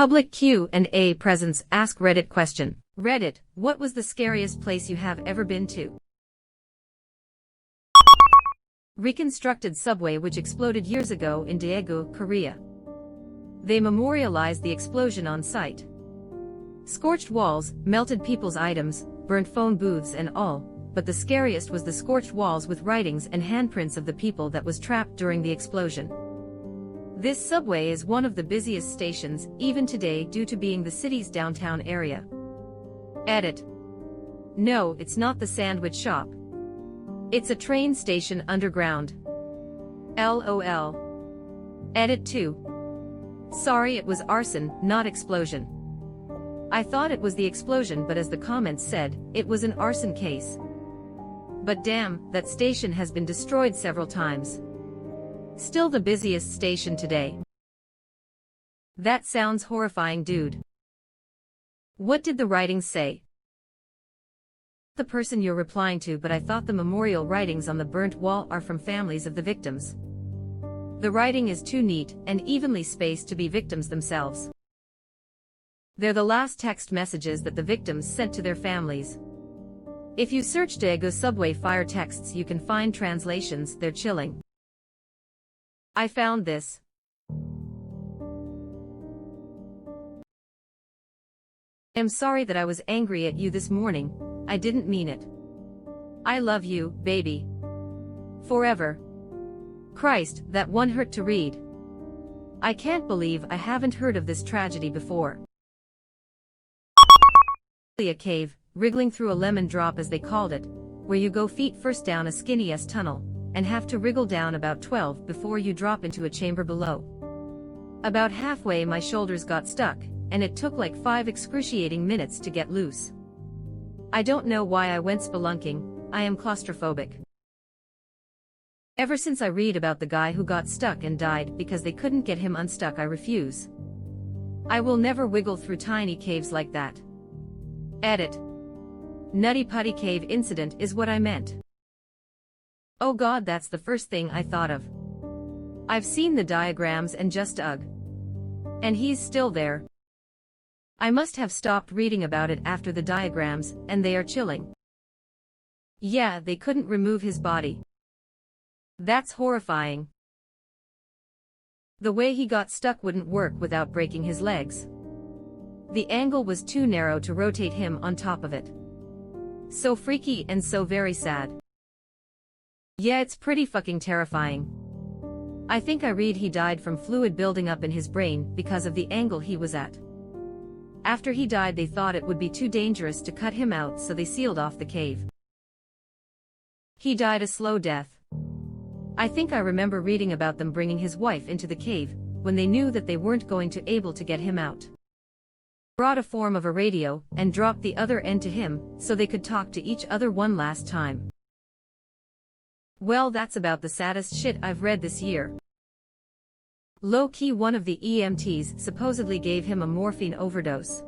Public Q&A presents AskReddit question. Reddit, what was the scariest place you have ever been to? Reconstructed subway which exploded years ago in Daegu, Korea. They memorialized the explosion on site. Scorched walls, melted people's items, burnt phone booths and all, but the scariest was the scorched walls with writings and handprints of the people that was trapped during the explosion. This subway is one of the busiest stations, even today due to being the city's downtown area. Edit. No, it's not the sandwich shop. It's a train station underground. LOL. Edit 2. Sorry, it was arson, not explosion. I thought it was the explosion, but as the comments said, it was an arson case. But damn, that station has been destroyed several times. Still the busiest station today. That sounds horrifying, dude. What did the writings say? The person you're replying to, but I thought the memorial writings on the burnt wall are from families of the victims. The writing is too neat and evenly spaced to be victims themselves. They're the last text messages that the victims sent to their families. If you search Daegu subway fire texts, you can find translations. They're chilling. I found this. I'm sorry that I was angry at you this morning. I didn't mean it. I love you, baby. Forever. Christ, that one hurt to read. I can't believe I haven't heard of this tragedy before. A cave, wriggling through a lemon drop as they called it, where you go feet first down a skinny-ass tunnel, and have to wriggle down about 12 before you drop into a chamber below. About halfway my shoulders got stuck, and it took like 5 excruciating minutes to get loose. I don't know why I went spelunking. I am claustrophobic. Ever since I read about the guy who got stuck and died because they couldn't get him unstuck, I refuse. I will never wiggle through tiny caves like that. Edit. Nutty Putty Cave incident is what I meant. Oh god, that's the first thing I thought of. I've seen the diagrams and just ugh. And he's still there. I must have stopped reading about it after the diagrams, and they are chilling. Yeah, they couldn't remove his body. That's horrifying. The way he got stuck wouldn't work without breaking his legs. The angle was too narrow to rotate him on top of it. So freaky and so very sad. Yeah, it's pretty fucking terrifying. I think I read he died from fluid building up in his brain because of the angle he was at. After he died, they thought it would be too dangerous to cut him out, so they sealed off the cave. He died a slow death. I think I remember reading about them bringing his wife into the cave when they knew that they weren't going to be able to get him out. Brought a form of a radio and dropped the other end to him so they could talk to each other one last time. Well, that's about the saddest shit I've read this year. Low-key, one of the EMTs supposedly gave him a morphine overdose.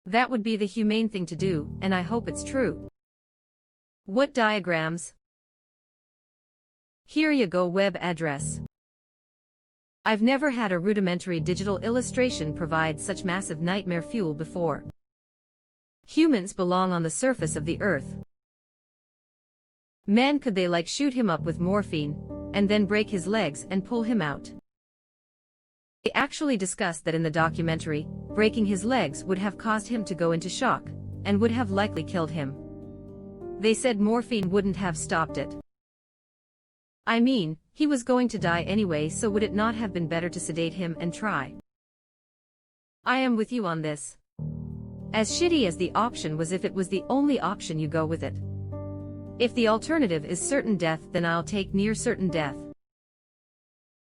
That would be the humane thing to do, and I hope it's true. What diagrams? Here you go, web address. I've never had a rudimentary digital illustration provide such massive nightmare fuel before. Humans belong on the surface of the earth. Man, could they like shoot him up with morphine, and then break his legs and pull him out? They actually discussed that in the documentary. Breaking his legs would have caused him to go into shock, and would have likely killed him. They said morphine wouldn't have stopped it. I mean, he was going to die anyway, so would it not have been better to sedate him and try? I am with you on this. As shitty as the option was, if it was the only option, you go with it. If the alternative is certain death, then I'll take near certain death.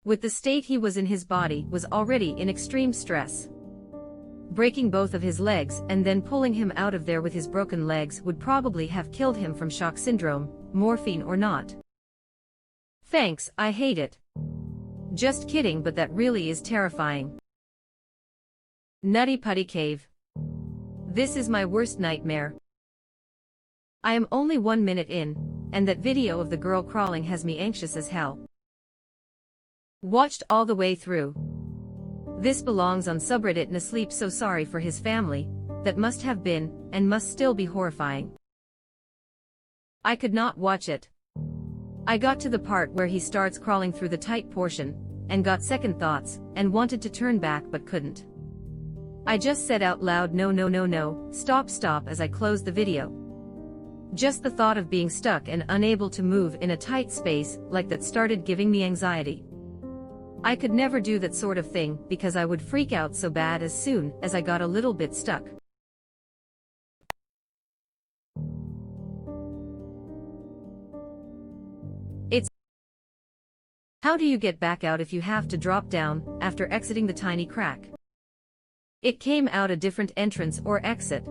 With the state he was in, his body was already in extreme stress. Breaking both of his legs and then pulling him out of there with his broken legs would probably have killed him from shock syndrome, morphine or not. Thanks, I hate it. Just kidding, but that really is terrifying. Nutty Putty Cave. This is my worst nightmare. I am only 1 minute in, and that video of the girl crawling has me anxious as hell. Watched all the way through. This belongs on subreddit and asleep. So sorry for his family. That must have been, and must still be horrifying. I could not watch it. I got to the part where he starts crawling through the tight portion, and got second thoughts, and wanted to turn back but couldn't. I just said out loud, no, no, no, no, stop, stop, as I closed the video. Just the thought of being stuck and unable to move in a tight space like that started giving me anxiety. I could never do that sort of thing because I would freak out so bad as soon as I got a little bit stuck. How do you get back out if you have to drop down after exiting the tiny crack? It came out a different entrance or exit.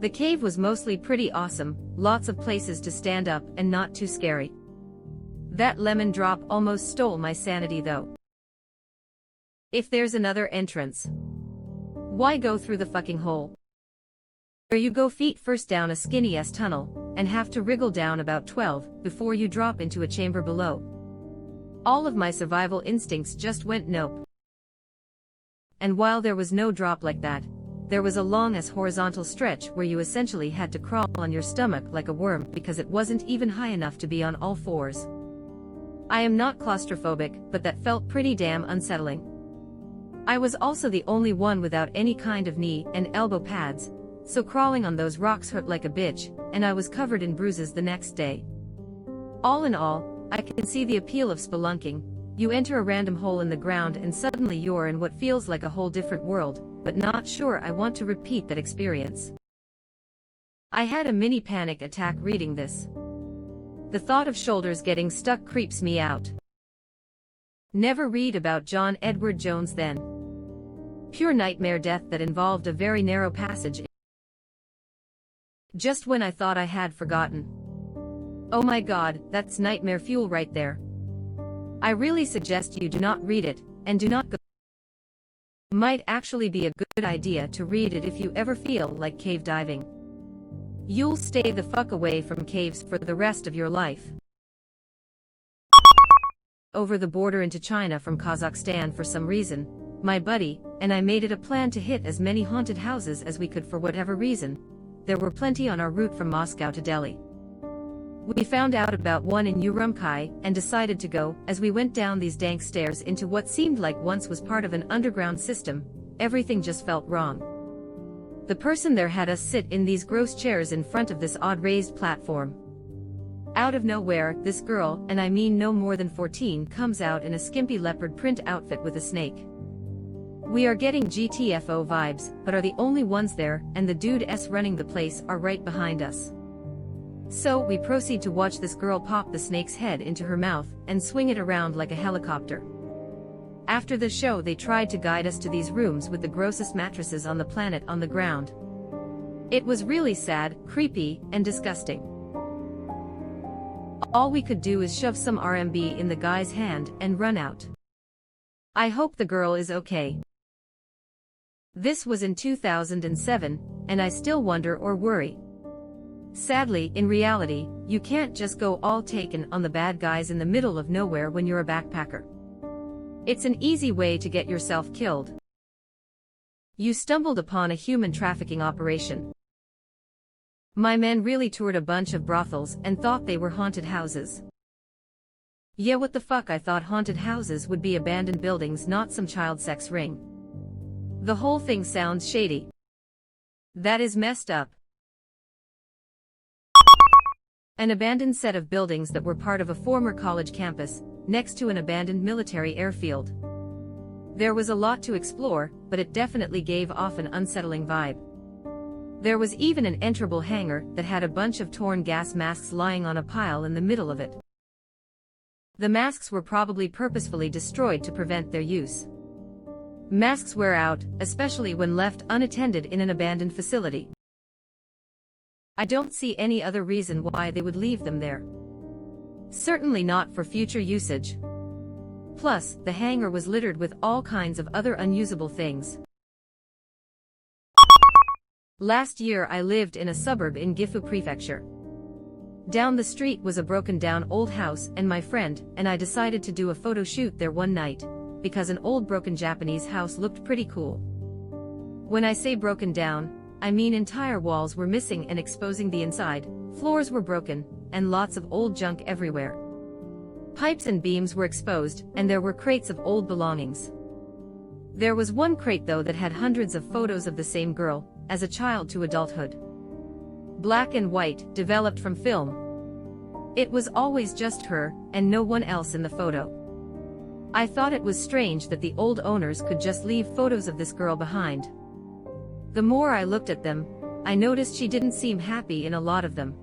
The cave was mostly pretty awesome, lots of places to stand up and not too scary. That lemon drop almost stole my sanity though. If there's another entrance, why go through the fucking hole? Where you go feet first down a skinny-ass tunnel, and have to wriggle down about 12 before you drop into a chamber below. All of my survival instincts just went nope. And while there was no drop like that, there was a long-ass horizontal stretch where you essentially had to crawl on your stomach like a worm because it wasn't even high enough to be on all fours. I am not claustrophobic, but that felt pretty damn unsettling. I was also the only one without any kind of knee and elbow pads, so crawling on those rocks hurt like a bitch, and I was covered in bruises the next day. All in all, I can see the appeal of spelunking. You enter a random hole in the ground and suddenly you're in what feels like a whole different world, but not sure I want to repeat that experience. I had a mini panic attack reading this. The thought of shoulders getting stuck creeps me out. Never read about John Edward Jones then. Pure nightmare death that involved a very narrow passage. Just when I thought I had forgotten. Oh my god, that's nightmare fuel right there. I really suggest you do not read it, and do not go. Might actually be a good idea to read it if you ever feel like cave diving. You'll stay the fuck away from caves for the rest of your life. Over the border into China from Kazakhstan for some reason, my buddy and I made it a plan to hit as many haunted houses as we could for whatever reason. There were plenty on our route from Moscow to Delhi. We found out about one in Urumqi and decided to go. As we went down these dank stairs into what seemed like once was part of an underground system, everything just felt wrong. The person there had us sit in these gross chairs in front of this odd raised platform. Out of nowhere, this girl, and I mean no more than 14, comes out in a skimpy leopard print outfit with a snake. We are getting GTFO vibes, but are the only ones there, and the dudes running the place are right behind us. So we proceed to watch this girl pop the snake's head into her mouth and swing it around like a helicopter. After the show, they tried to guide us to these rooms with the grossest mattresses on the planet on the ground. It was really sad, creepy, and disgusting. All we could do is shove some RMB in the guy's hand and run out. I hope the girl is okay. This was in 2007, and I still wonder or worry. Sadly, in reality, you can't just go all taken on the bad guys in the middle of nowhere when you're a backpacker. It's an easy way to get yourself killed. You stumbled upon a human trafficking operation. My men really toured a bunch of brothels and thought they were haunted houses. Yeah, what the fuck, I thought haunted houses would be abandoned buildings, not some child sex ring. The whole thing sounds shady. That is messed up. An abandoned set of buildings that were part of a former college campus, next to an abandoned military airfield. There was a lot to explore, but it definitely gave off an unsettling vibe. There was even an enterable hangar that had a bunch of torn gas masks lying on a pile in the middle of it. The masks were probably purposefully destroyed to prevent their use. Masks wear out, especially when left unattended in an abandoned facility. I don't see any other reason why they would leave them there. Certainly not for future usage. Plus, the hangar was littered with all kinds of other unusable things. Last year I lived in a suburb in Gifu Prefecture. Down the street was a broken down old house, and my friend and I decided to do a photo shoot there one night, because an old broken Japanese house looked pretty cool. When I say broken down, I mean entire walls were missing and exposing the inside, floors were broken, and lots of old junk everywhere. Pipes and beams were exposed, and there were crates of old belongings. There was one crate though that had hundreds of photos of the same girl, as a child to adulthood. Black and white, developed from film. It was always just her, and no one else in the photo. I thought it was strange that the old owners could just leave photos of this girl behind. The more I looked at them, I noticed she didn't seem happy in a lot of them.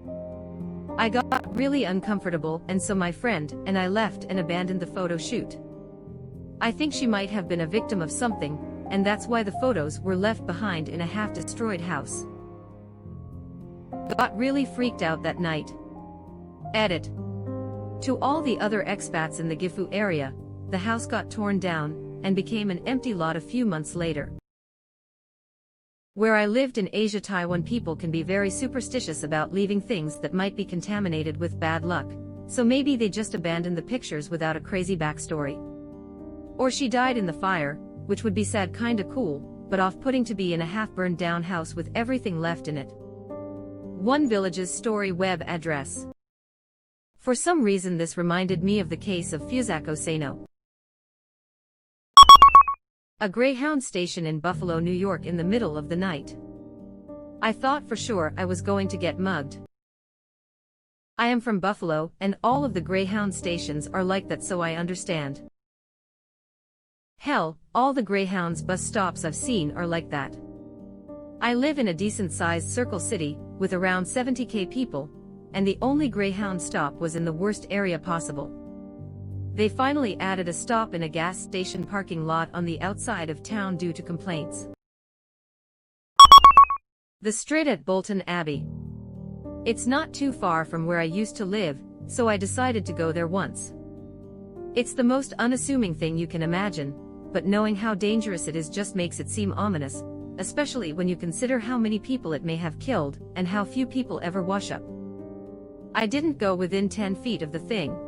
I got really uncomfortable, and so my friend and I left and abandoned the photo shoot. I think she might have been a victim of something, and that's why the photos were left behind in a half-destroyed house. Got really freaked out that night. Edit. To all the other expats in the Gifu area, the house got torn down and became an empty lot a few months later. Where I lived in Asia, Taiwan people can be very superstitious about leaving things that might be contaminated with bad luck, so maybe they just abandoned the pictures without a crazy backstory. Or she died in the fire, which would be sad, kinda cool, but off-putting to be in a half-burned down house with everything left in it. One Village's story web address. For some reason this reminded me of the case of Fusako Seno, a Greyhound station in Buffalo, New York in the middle of the night. I thought for sure I was going to get mugged. I am from Buffalo, and all of the Greyhound stations are like that, so I understand. Hell, all the Greyhound's bus stops I've seen are like that. I live in a decent-sized circle city, with around 70,000 people, and the only Greyhound stop was in the worst area possible. They finally added a stop in a gas station parking lot on the outside of town due to complaints. The Strid at Bolton Abbey. It's not too far from where I used to live, so I decided to go there once. It's the most unassuming thing you can imagine, but knowing how dangerous it is just makes it seem ominous, especially when you consider how many people it may have killed, and how few people ever wash up. I didn't go within 10 feet of the thing.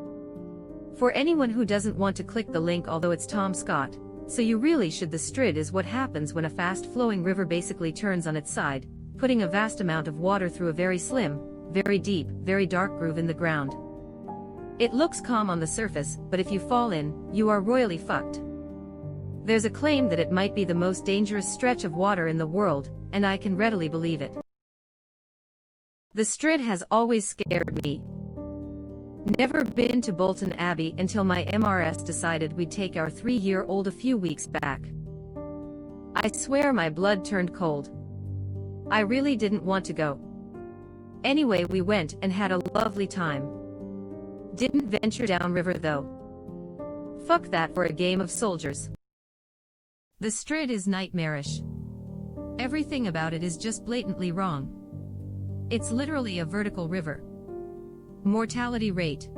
For anyone who doesn't want to click the link, although it's Tom Scott, so you really should. The Strid is what happens when a fast-flowing river basically turns on its side, putting a vast amount of water through a very slim, very deep, very dark groove in the ground. It looks calm on the surface, but if you fall in, you are royally fucked. There's a claim that it might be the most dangerous stretch of water in the world, and I can readily believe it. The Strid has always scared me. Never been to Bolton Abbey until my MRS decided we'd take our 3-year-old a few weeks back. I swear my blood turned cold. I really didn't want to go. Anyway, we went and had a lovely time. Didn't venture downriver though. Fuck that for a game of soldiers. The Strid is nightmarish. Everything about it is just blatantly wrong. It's literally a vertical river. Mortality rate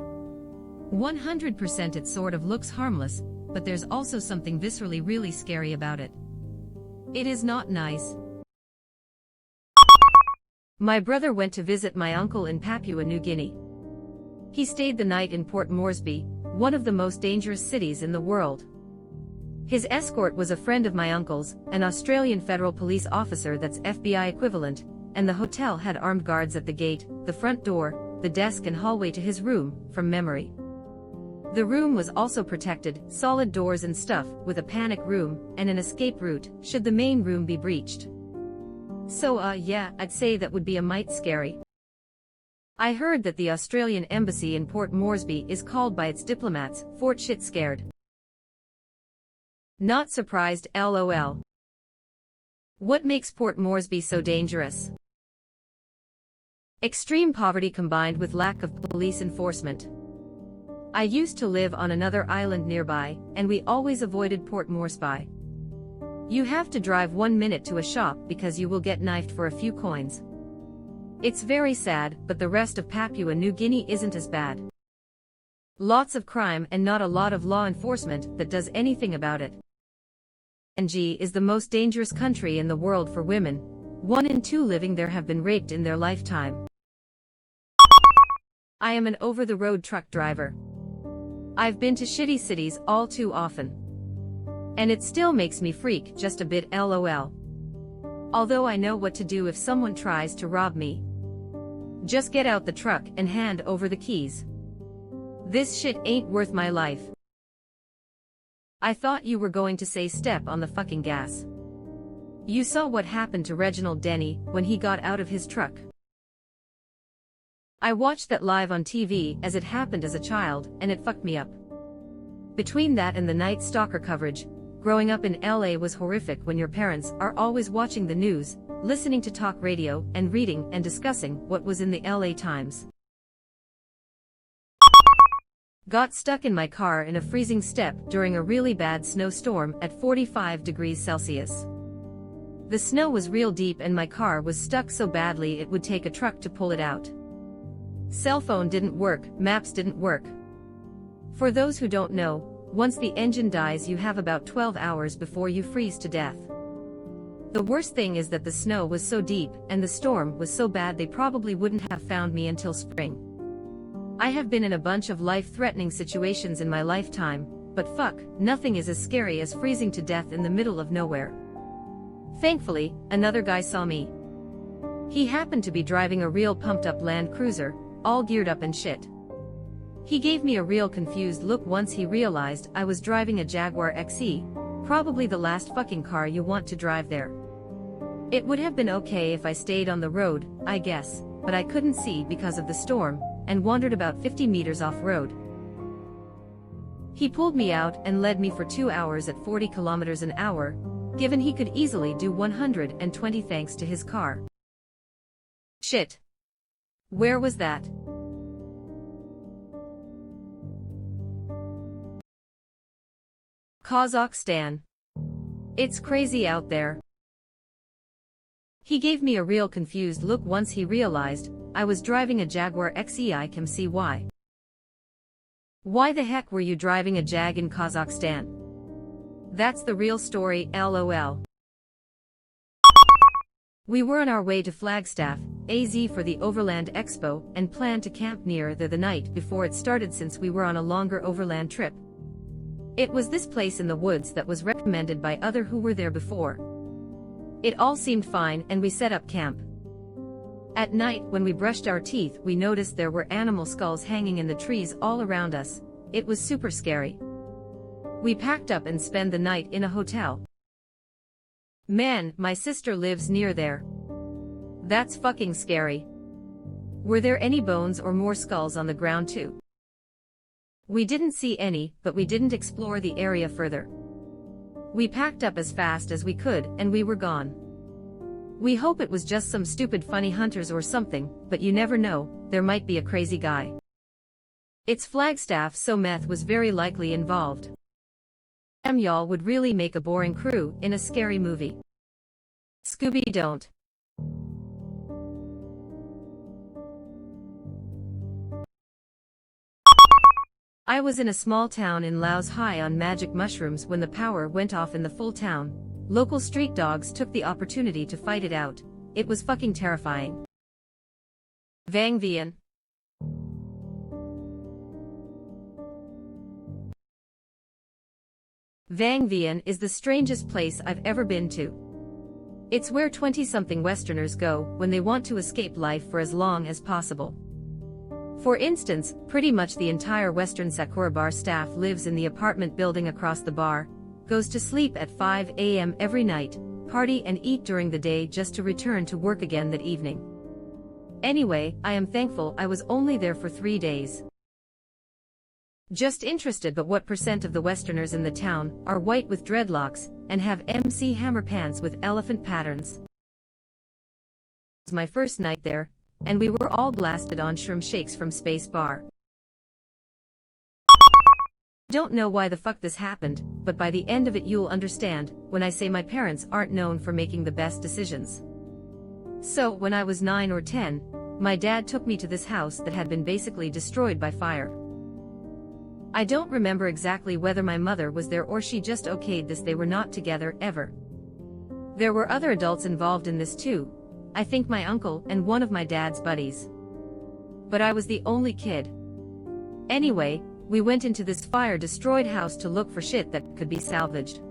100%. It sort of looks harmless, but there's also something viscerally really scary about it. It is not nice. My brother went to visit my uncle in Papua New Guinea. He stayed the night in Port Moresby, one of the most dangerous cities in the world. His escort was a friend of my uncle's, an Australian federal police officer, that's FBI equivalent, and the hotel had armed guards at the gate, the front door, the desk and hallway to his room, from memory. The room was also protected, solid doors and stuff, with a panic room, and an escape route, should the main room be breached. So yeah, I'd say that would be a mite scary. I heard that the Australian embassy in Port Moresby is called by its diplomats, Fort Shit Scared. Not surprised, LOL. What makes Port Moresby so dangerous? Extreme poverty combined with lack of police enforcement. I used to live on another island nearby, and we always avoided Port Moresby. You have to drive 1 minute to a shop because you will get knifed for a few coins. It's very sad, but the rest of Papua New Guinea isn't as bad. Lots of crime and not a lot of law enforcement that does anything about it. PNG is the most dangerous country in the world for women. 1 in 2 living there have been raped in their lifetime. I am an over-the-road truck driver. I've been to shitty cities all too often. And it still makes me freak just a bit, lol. Although I know what to do if someone tries to rob me. Just get out the truck and hand over the keys. This shit ain't worth my life. I thought you were going to say step on the fucking gas. You saw what happened to Reginald Denny when he got out of his truck. I watched that live on TV as it happened as a child, and it fucked me up. Between that and the Night Stalker coverage, growing up in LA was horrific when your parents are always watching the news, listening to talk radio, and reading and discussing what was in the LA Times. Got stuck in my car in a freezing step during a really bad snowstorm at 45 degrees Celsius. The snow was real deep and my car was stuck so badly it would take a truck to pull it out. Cell phone didn't work, maps didn't work. For those who don't know, once the engine dies you have about 12 hours before you freeze to death. The worst thing is that the snow was so deep and the storm was so bad they probably wouldn't have found me until spring. I have been in a bunch of life-threatening situations in my lifetime, but fuck, nothing is as scary as freezing to death in the middle of nowhere. Thankfully, another guy saw me. He happened to be driving a real pumped-up Land Cruiser, all geared up and shit. He gave me a real confused look once he realized I was driving a Jaguar XE, probably the last fucking car you want to drive there. It would have been okay if I stayed on the road, I guess, but I couldn't see because of the storm, and wandered about 50 meters off-road. He pulled me out and led me for 2 hours at 40 kilometers an hour, given he could easily do 120 thanks to his car. Shit. Where was that? Kazakhstan. It's crazy out there. He gave me a real confused look once he realized I was driving a Jaguar XE. I can see why. Why the heck were you driving a Jag in Kazakhstan? That's the real story, lol. We were on our way to Flagstaff, AZ for the Overland Expo and planned to camp near there the night before it started since we were on a longer overland trip. It was this place in the woods that was recommended by others who were there before. It all seemed fine and we set up camp. At night when we brushed our teeth we noticed there were animal skulls hanging in the trees all around us. It was super scary. We packed up and spent the night in a hotel. Man, my sister lives near there. That's fucking scary. Were there any bones or more skulls on the ground too? We didn't see any, but we didn't explore the area further. We packed up as fast as we could and we were gone. We hope it was just some stupid funny hunters or something, but you never know, there might be a crazy guy. It's Flagstaff, so meth was very likely involved. Y'all would really make a boring crew in a scary movie. Scooby don't. I was in a small town in Laos high on magic mushrooms when the power went off in the full town. Local street dogs took the opportunity to fight it out. It was fucking terrifying. Vang Vian. Vang Vian is the strangest place I've ever been to. It's where 20-something Westerners go when they want to escape life for as long as possible. For instance, pretty much the entire Western Sakura Bar staff lives in the apartment building across the bar, goes to sleep at 5 a.m. every night, party and eat during the day just to return to work again that evening. Anyway, I am thankful I was only there for 3 days. Just interested, but what percent of the Westerners in the town are white with dreadlocks and have MC Hammer pants with elephant patterns? It was my first night there, and we were all blasted on shroom shakes from Space Bar. Don't know why the fuck this happened, but by the end of it you'll understand when I say my parents aren't known for making the best decisions. So, when I was 9 or 10, my dad took me to this house that had been basically destroyed by fire. I don't remember exactly whether my mother was there or she just okayed this. They were not together, ever. There were other adults involved in this too, I think my uncle and one of my dad's buddies. But I was the only kid. Anyway, we went into this fire-destroyed house to look for shit that could be salvaged.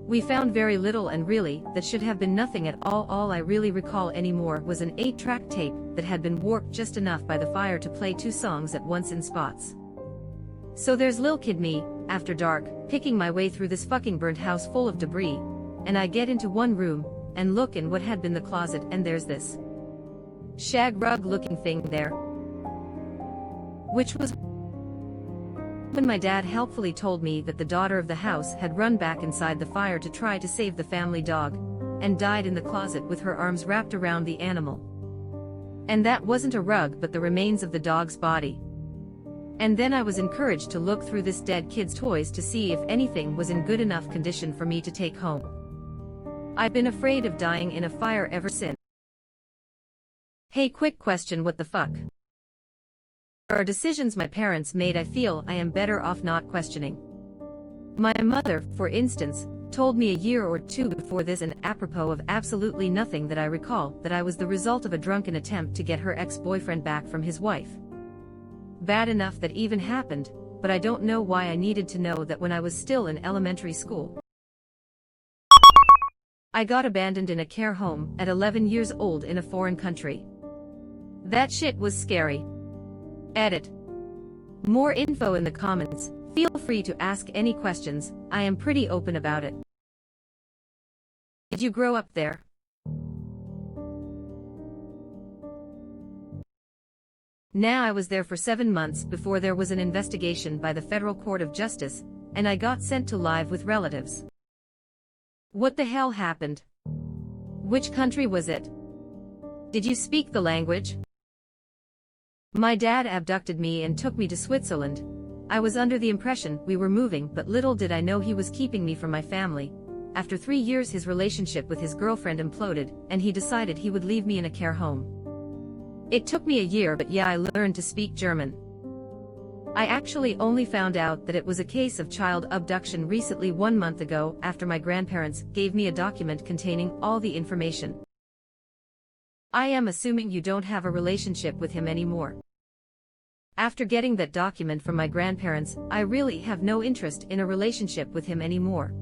We found very little, and really, that should have been nothing at all. All I really recall anymore was an 8-track tape that had been warped just enough by the fire to play 2 songs at once in spots. So there's lil' kid me, after dark, picking my way through this fucking burnt house full of debris, and I get into one room, and look in what had been the closet, and there's this shag rug looking thing there. Which was when my dad helpfully told me that the daughter of the house had run back inside the fire to try to save the family dog, and died in the closet with her arms wrapped around the animal. And that wasn't a rug but the remains of the dog's body. And then I was encouraged to look through this dead kid's toys to see if anything was in good enough condition for me to take home. I've been afraid of dying in a fire ever since. Hey, quick question, what the fuck? There are decisions my parents made I feel I am better off not questioning. My mother, for instance, told me a year or 2 before this, and apropos of absolutely nothing that I recall, that I was the result of a drunken attempt to get her ex-boyfriend back from his wife. Bad enough that even happened, but I don't know why I needed to know that when I was still in elementary school. I got abandoned in a care home at 11 years old in a foreign country. That shit was scary. Edit. More info in the comments. Feel free to ask any questions, I am pretty open about it. Did you grow up there? Now I was there for 7 months before there was an investigation by the Federal Court of Justice, and I got sent to live with relatives. What the hell happened? Which country was it? Did you speak the language? My dad abducted me and took me to Switzerland. I was under the impression we were moving, but little did I know he was keeping me from my family. After 3 years his relationship with his girlfriend imploded, and he decided he would leave me in a care home. It took me a year, but yeah, I learned to speak German. I actually only found out that it was a case of child abduction recently 1 month ago, after my grandparents gave me a document containing all the information. I am assuming you don't have a relationship with him anymore. After getting that document from my grandparents, I really have no interest in a relationship with him anymore.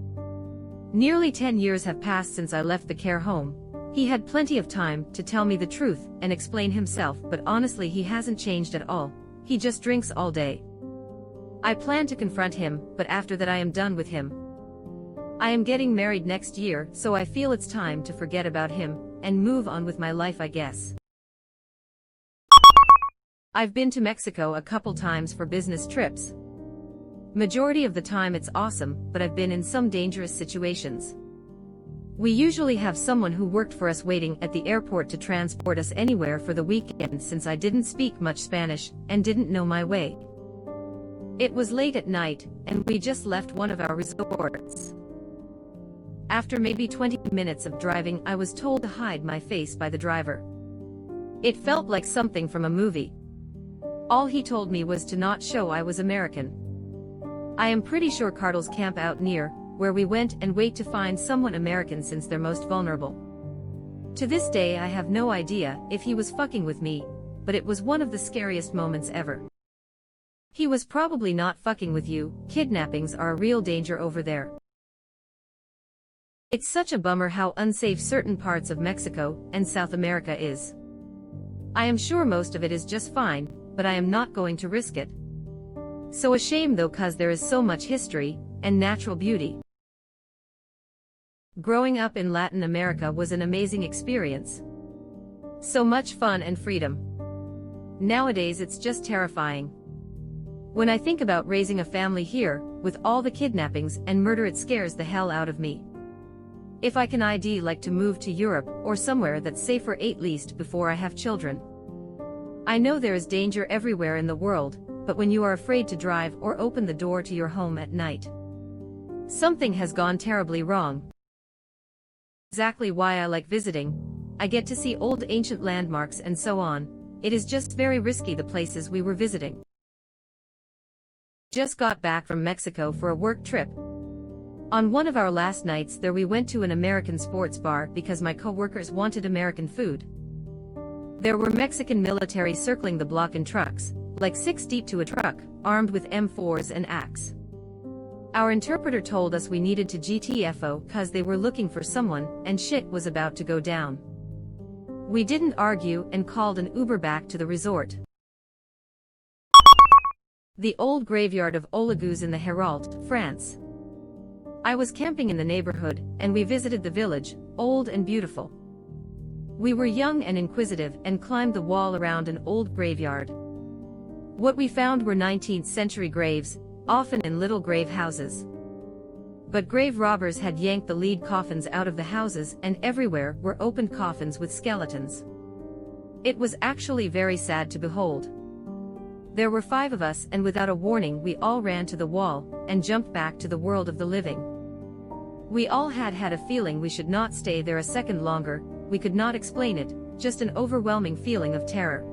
Nearly 10 years have passed since I left the care home. He had plenty of time to tell me the truth and explain himself, but honestly he hasn't changed at all. He just drinks all day. I plan to confront him, but after that I am done with him. I am getting married next year, so I feel it's time to forget about him and move on with my life, I guess. I've been to Mexico a couple times for business trips. Majority of the time it's awesome, but I've been in some dangerous situations. We usually have someone who worked for us waiting at the airport to transport us anywhere for the weekend, since I didn't speak much Spanish and didn't know my way. It was late at night, and we just left one of our resorts. After maybe 20 minutes of driving, I was told to hide my face by the driver. It felt like something from a movie. All he told me was to not show I was American. I am pretty sure cartels camp out near where we went and wait to find someone American since they're most vulnerable. To this day I have no idea if he was fucking with me, but it was one of the scariest moments ever. He was probably not fucking with you. Kidnappings are a real danger over there. It's such a bummer how unsafe certain parts of Mexico and South America is. I am sure most of it is just fine, but I am not going to risk it. So a shame though, cause there is so much history and natural beauty. Growing up in Latin America was an amazing experience. So much fun and freedom. Nowadays it's just terrifying. When I think about raising a family here, with all the kidnappings and murder, it scares the hell out of me. If I can, I'd like to move to Europe or somewhere that's safer at least before I have children. I know there is danger everywhere in the world, but when you are afraid to drive or open the door to your home at night, something has gone terribly wrong. Exactly why I like visiting. I get to see old ancient landmarks and so on. It is just very risky, the places we were visiting. Just got back from Mexico for a work trip. On one of our last nights there we went to an American sports bar because my co-workers wanted American food. There were Mexican military circling the block in trucks, like 6 deep to a truck, armed with M4s and axe. Our interpreter told us we needed to GTFO cause they were looking for someone and shit was about to go down. We didn't argue and called an Uber back to the resort. The old graveyard of Olagus in the Hérault, France. I was camping in the neighborhood, and we visited the village, old and beautiful. We were young and inquisitive and climbed the wall around an old graveyard. What we found were 19th century graves, often in little grave houses. But grave robbers had yanked the lead coffins out of the houses, and everywhere were opened coffins with skeletons. It was actually very sad to behold. There were 5 of us, and without a warning we all ran to the wall and jumped back to the world of the living. We all had a feeling we should not stay there a second longer. We could not explain it, just an overwhelming feeling of terror.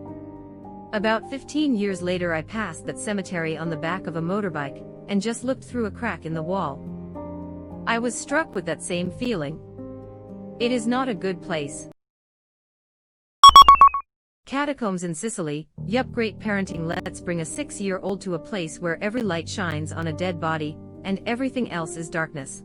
About 15 years later I passed that cemetery on the back of a motorbike, and just looked through a crack in the wall. I was struck with that same feeling. It is not a good place. Catacombs in Sicily. Yup, great parenting. Let's bring a 6-year-old to a place where every light shines on a dead body, and everything else is darkness.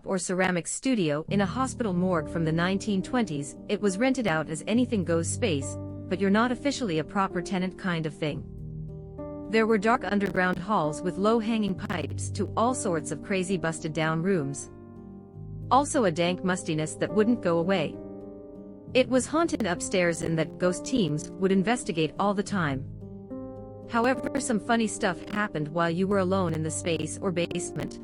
Or ceramics studio in a hospital morgue from the 1920s. It was rented out as anything goes space, but you're not officially a proper tenant kind of thing. There were dark underground halls with low-hanging pipes to all sorts of crazy busted-down rooms. Also a dank mustiness that wouldn't go away. It was haunted upstairs in that ghost teams would investigate all the time. However, some funny stuff happened while you were alone in the space or basement.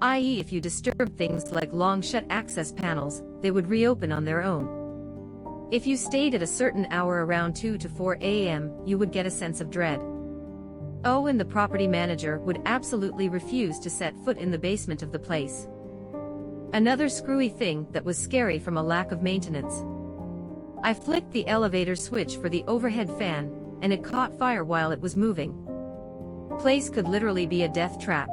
I.e., if you disturbed things like long shut access panels, they would reopen on their own. If you stayed at a certain hour around 2 to 4 a.m., you would get a sense of dread. Oh, and the property manager would absolutely refuse to set foot in the basement of the place. Another screwy thing that was scary from a lack of maintenance. I flicked the elevator switch for the overhead fan, and it caught fire while it was moving. Place could literally be a death trap.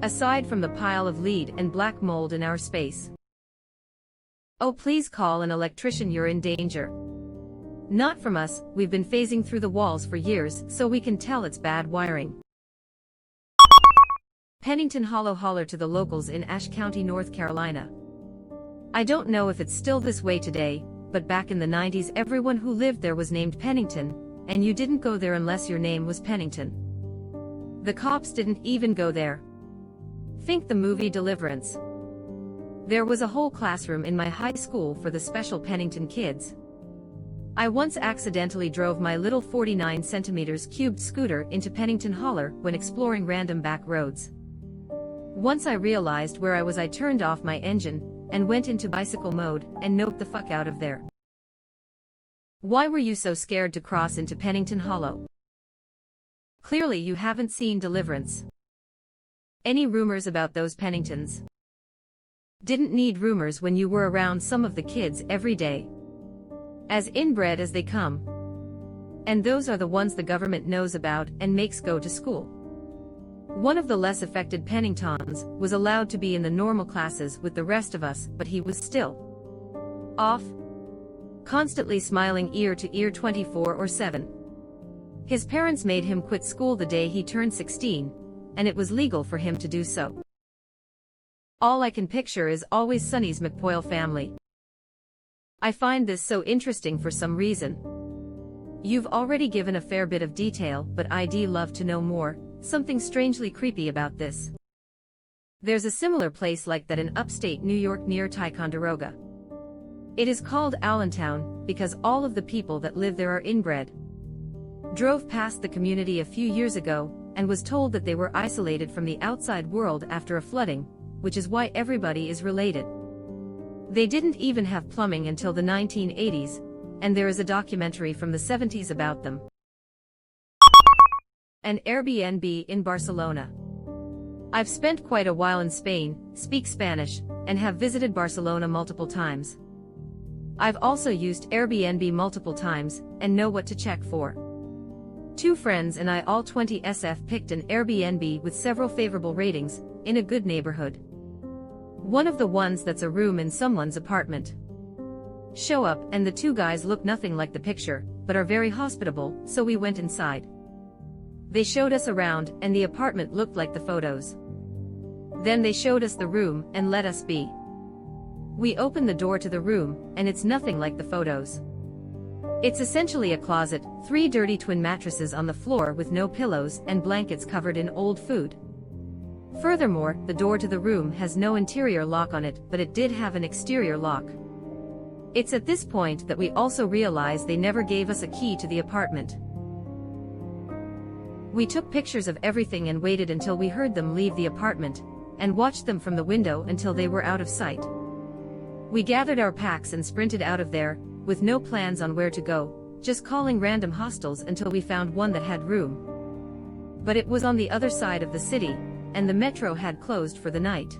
Aside from the pile of lead and black mold in our space. Oh, please call an electrician, you're in danger. Not from us, we've been phasing through the walls for years, so we can tell it's bad wiring. Pennington Hollow. Holler to the locals in Ashe County, North Carolina. I don't know if it's still this way today, but back in the 90s everyone who lived there was named Pennington, and you didn't go there unless your name was Pennington. The cops didn't even go there. Think the movie Deliverance. There was a whole classroom in my high school for the special Pennington kids. I once accidentally drove my little 49 centimeters cubed scooter into Pennington Holler when exploring random back roads. Once I realized where I was, I turned off my engine and went into bicycle mode and noped the fuck out of there. Why were you so scared to cross into Pennington Hollow? Clearly you haven't seen Deliverance. Any rumors about those Penningtons? Didn't need rumors when you were around some of the kids every day. As inbred as they come. And those are the ones the government knows about and makes go to school. One of the less affected Penningtons was allowed to be in the normal classes with the rest of us, but he was still off. Constantly smiling ear to ear 24/7. His parents made him quit school the day he turned 16. And it was legal for him to do so. All I can picture is always Sonny's McPoyle family. I find this so interesting for some reason. You've already given a fair bit of detail, but I'd love to know more, something strangely creepy about this. There's a similar place like that in upstate New York near Ticonderoga. It is called Allentown, because all of the people that live there are inbred. Drove past the community a few years ago, and was told that they were isolated from the outside world after a flooding, which is why everybody is related. They didn't even have plumbing until the 1980s, and there is a documentary from the 70s about them. An Airbnb in Barcelona. I've spent quite a while in Spain, speak Spanish, and have visited Barcelona multiple times. I've also used Airbnb multiple times, and know what to check for. 2 friends and I, all 20 SF, picked an Airbnb with several favorable ratings, in a good neighborhood. One of the ones that's a room in someone's apartment. Show up, and the 2 guys look nothing like the picture, but are very hospitable, so we went inside. They showed us around, and the apartment looked like the photos. Then they showed us the room, and let us be. We opened the door to the room, and it's nothing like the photos. It's essentially a closet, 3 dirty twin mattresses on the floor with no pillows and blankets covered in old food. Furthermore, the door to the room has no interior lock on it, but it did have an exterior lock. It's at this point that we also realize they never gave us a key to the apartment. We took pictures of everything and waited until we heard them leave the apartment, and watched them from the window until they were out of sight. We gathered our packs and sprinted out of there, with no plans on where to go, just calling random hostels until we found one that had room. But it was on the other side of the city, and the metro had closed for the night.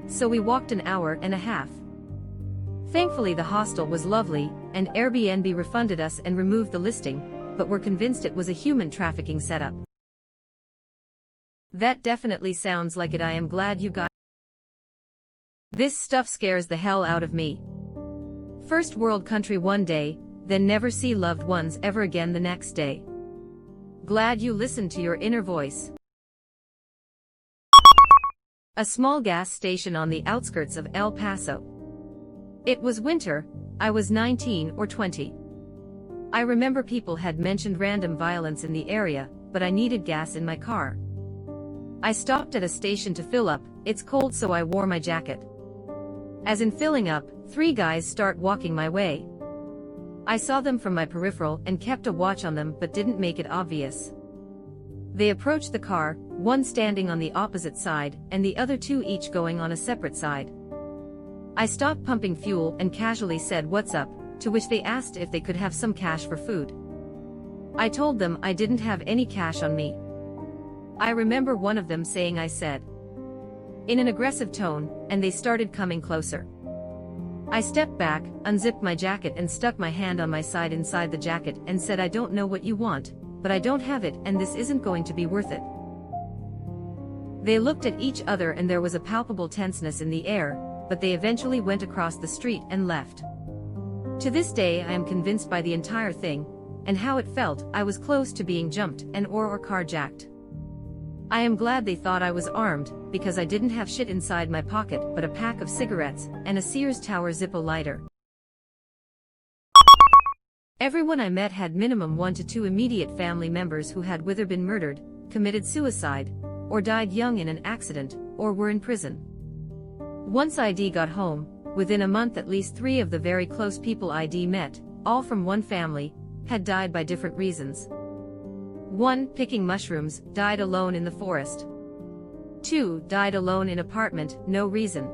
So we walked an hour and a half. Thankfully the hostel was lovely, and Airbnb refunded us and removed the listing, but we're convinced it was a human trafficking setup. That definitely sounds like it. I am glad you got. This stuff scares the hell out of me. First world country one day, then never see loved ones ever again the next day. Glad you listened to your inner voice. A small gas station on the outskirts of El Paso. It was winter, I was 19 or 20. I remember people had mentioned random violence in the area, but I needed gas in my car. I stopped at a station to fill up. It's cold, so I wore my jacket. As in filling up, 3 guys start walking my way. I saw them from my peripheral and kept a watch on them but didn't make it obvious. They approached the car, one standing on the opposite side and the other 2 each going on a separate side. I stopped pumping fuel and casually said, "What's up?" to which they asked if they could have some cash for food. I told them I didn't have any cash on me. I remember one of them saying I said, in an aggressive tone, and they started coming closer. I stepped back, unzipped my jacket and stuck my hand on my side inside the jacket and said, "I don't know what you want, but I don't have it and this isn't going to be worth it." They looked at each other and there was a palpable tenseness in the air, but they eventually went across the street and left. To this day I am convinced by the entire thing, and how it felt. I was close to being jumped and or carjacked. I am glad they thought I was armed, because I didn't have shit inside my pocket but a pack of cigarettes and a Sears Tower Zippo lighter. Everyone I met had minimum 1 to 2 immediate family members who had either been murdered, committed suicide, or died young in an accident, or were in prison. Once ID got home, within a month at least 3 of the very close people ID met, all from one family, had died by different reasons. 1, picking mushrooms, died alone in the forest. 2, died alone in apartment, no reason.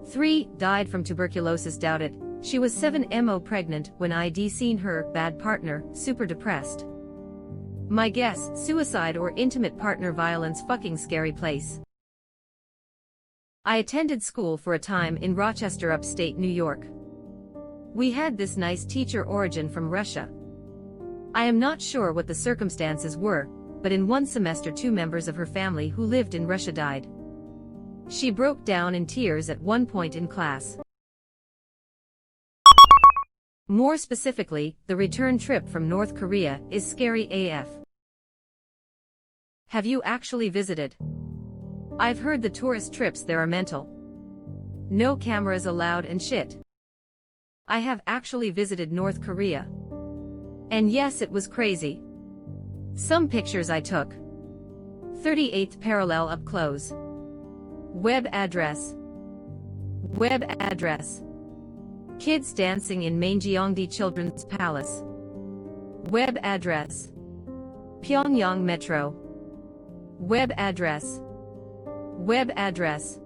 3, died from tuberculosis, doubt it. She was 7mo pregnant when ID seen her, bad partner, super depressed. My guess, suicide or intimate partner violence, fucking scary place. I attended school for a time in Rochester, upstate New York. We had this nice teacher origin from Russia. I am not sure what the circumstances were, but in one semester 2 members of her family who lived in Russia died. She broke down in tears at one point in class. More specifically, the return trip from North Korea is scary AF. Have you actually visited? I've heard the tourist trips there are mental. No cameras allowed and shit. I have actually visited North Korea. And yes, it was crazy. Some pictures I took. 38th parallel up close. Web address. Web address. Kids dancing in Manjeongdi Children's Palace. Web address. Pyongyang Metro. Web address. Web address.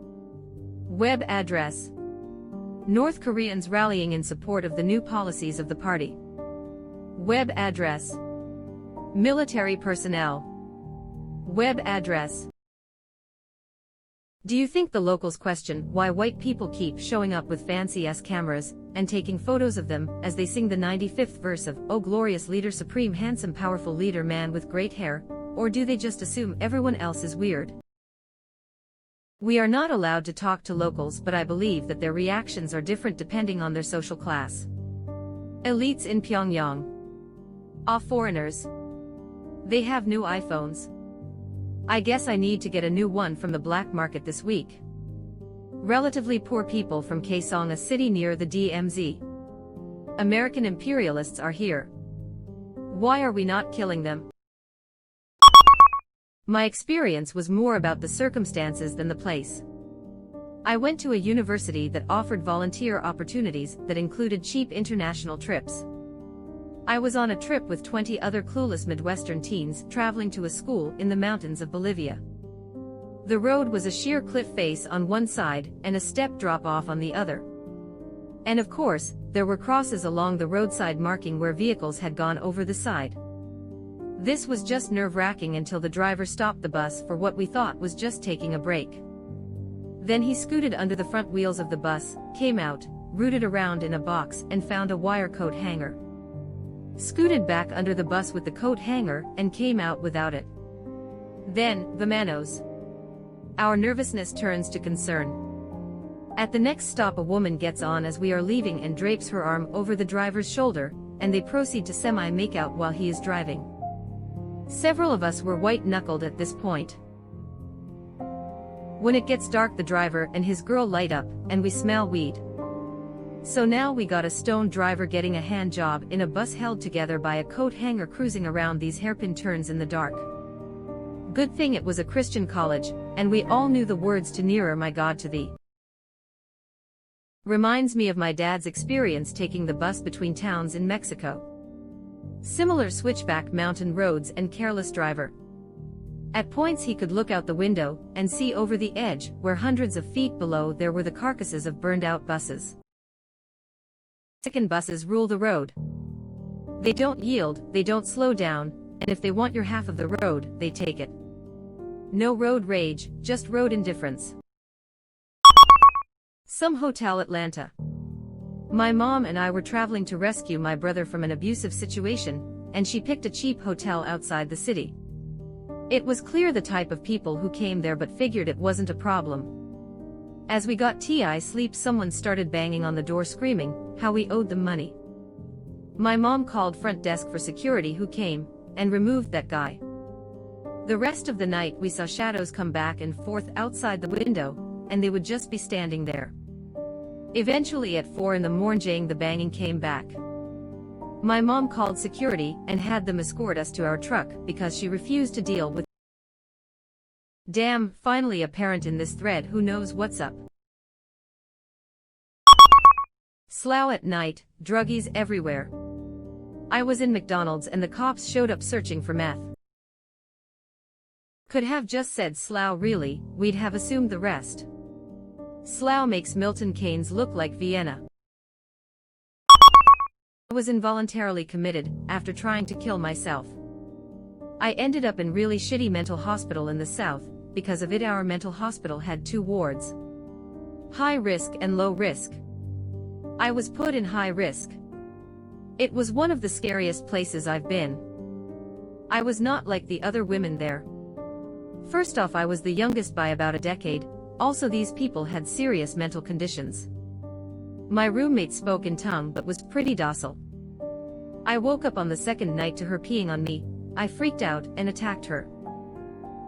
Web address. North Koreans rallying in support of the new policies of the party. Web address. Military personnel. Web address. Do you think the locals question why white people keep showing up with fancy-ass cameras and taking photos of them as they sing the 95th verse of "Oh glorious leader, supreme handsome powerful leader, man with great hair," or do they just assume everyone else is weird? We are not allowed to talk to locals, but I believe that their reactions are different depending on their social class. Elites in Pyongyang. Ah, foreigners. They have new iPhones. I guess I need to get a new one from the black market this week. Relatively poor people from Kaesong, a city near the DMZ. American imperialists are here. Why are we not killing them? My experience was more about the circumstances than the place. I went to a university that offered volunteer opportunities that included cheap international trips. I was on a trip with 20 other clueless Midwestern teens traveling to a school in the mountains of Bolivia. The road was a sheer cliff face on one side and a step drop-off on the other. And of course, there were crosses along the roadside marking where vehicles had gone over the side. This was just nerve-wracking until the driver stopped the bus for what we thought was just taking a break. Then he scooted under the front wheels of the bus, came out, rooted around in a box and found a wire coat hanger. Scooted back under the bus with the coat hanger and came out without it. Then, the manos. Our nervousness turns to concern. At the next stop, a woman gets on as we are leaving and drapes her arm over the driver's shoulder, and they proceed to semi-make out while he is driving. Several of us were white-knuckled at this point. When it gets dark, the driver and his girl light up, and we smell weed. So now we got a stoned driver getting a hand job in a bus held together by a coat hanger cruising around these hairpin turns in the dark. Good thing it was a Christian college, and we all knew the words to Nearer My God to Thee. Reminds me of my dad's experience taking the bus between towns in Mexico. Similar switchback mountain roads and careless driver. At points he could look out the window and see over the edge where hundreds of feet below there were the carcasses of burned-out buses. Mexican buses rule the road. They don't yield, they don't slow down, and if they want your half of the road, they take it. No road rage, just road indifference. Some hotel, Atlanta. My mom and I were traveling to rescue my brother from an abusive situation, and she picked a cheap hotel outside the city. It was clear the type of people who came there but figured it wasn't a problem. As we got sleep, someone started banging on the door screaming how we owed them money. My mom called front desk for security, who came and removed that guy. The rest of the night we saw shadows come back and forth outside the window, and they would just be standing there. Eventually at 4 in the morning the banging came back. My mom called security and had them escort us to our truck because she refused to deal with. Damn, finally a parent in this thread who knows what's up. Slough at night, druggies everywhere. I was in McDonald's and the cops showed up searching for meth. Could have just said Slough, really, we'd have assumed the rest. Slough makes Milton Keynes look like Vienna. I was involuntarily committed after trying to kill myself. I ended up in really shitty mental hospital in the south. Because of it, our mental hospital had 2 wards. High risk and low risk. I was put in high risk. It was one of the scariest places I've been. I was not like the other women there. First off, I was the youngest by about a decade. Also, these people had serious mental conditions. My roommate spoke in tongue but was pretty docile. I woke up on the second night to her peeing on me. I freaked out and attacked her.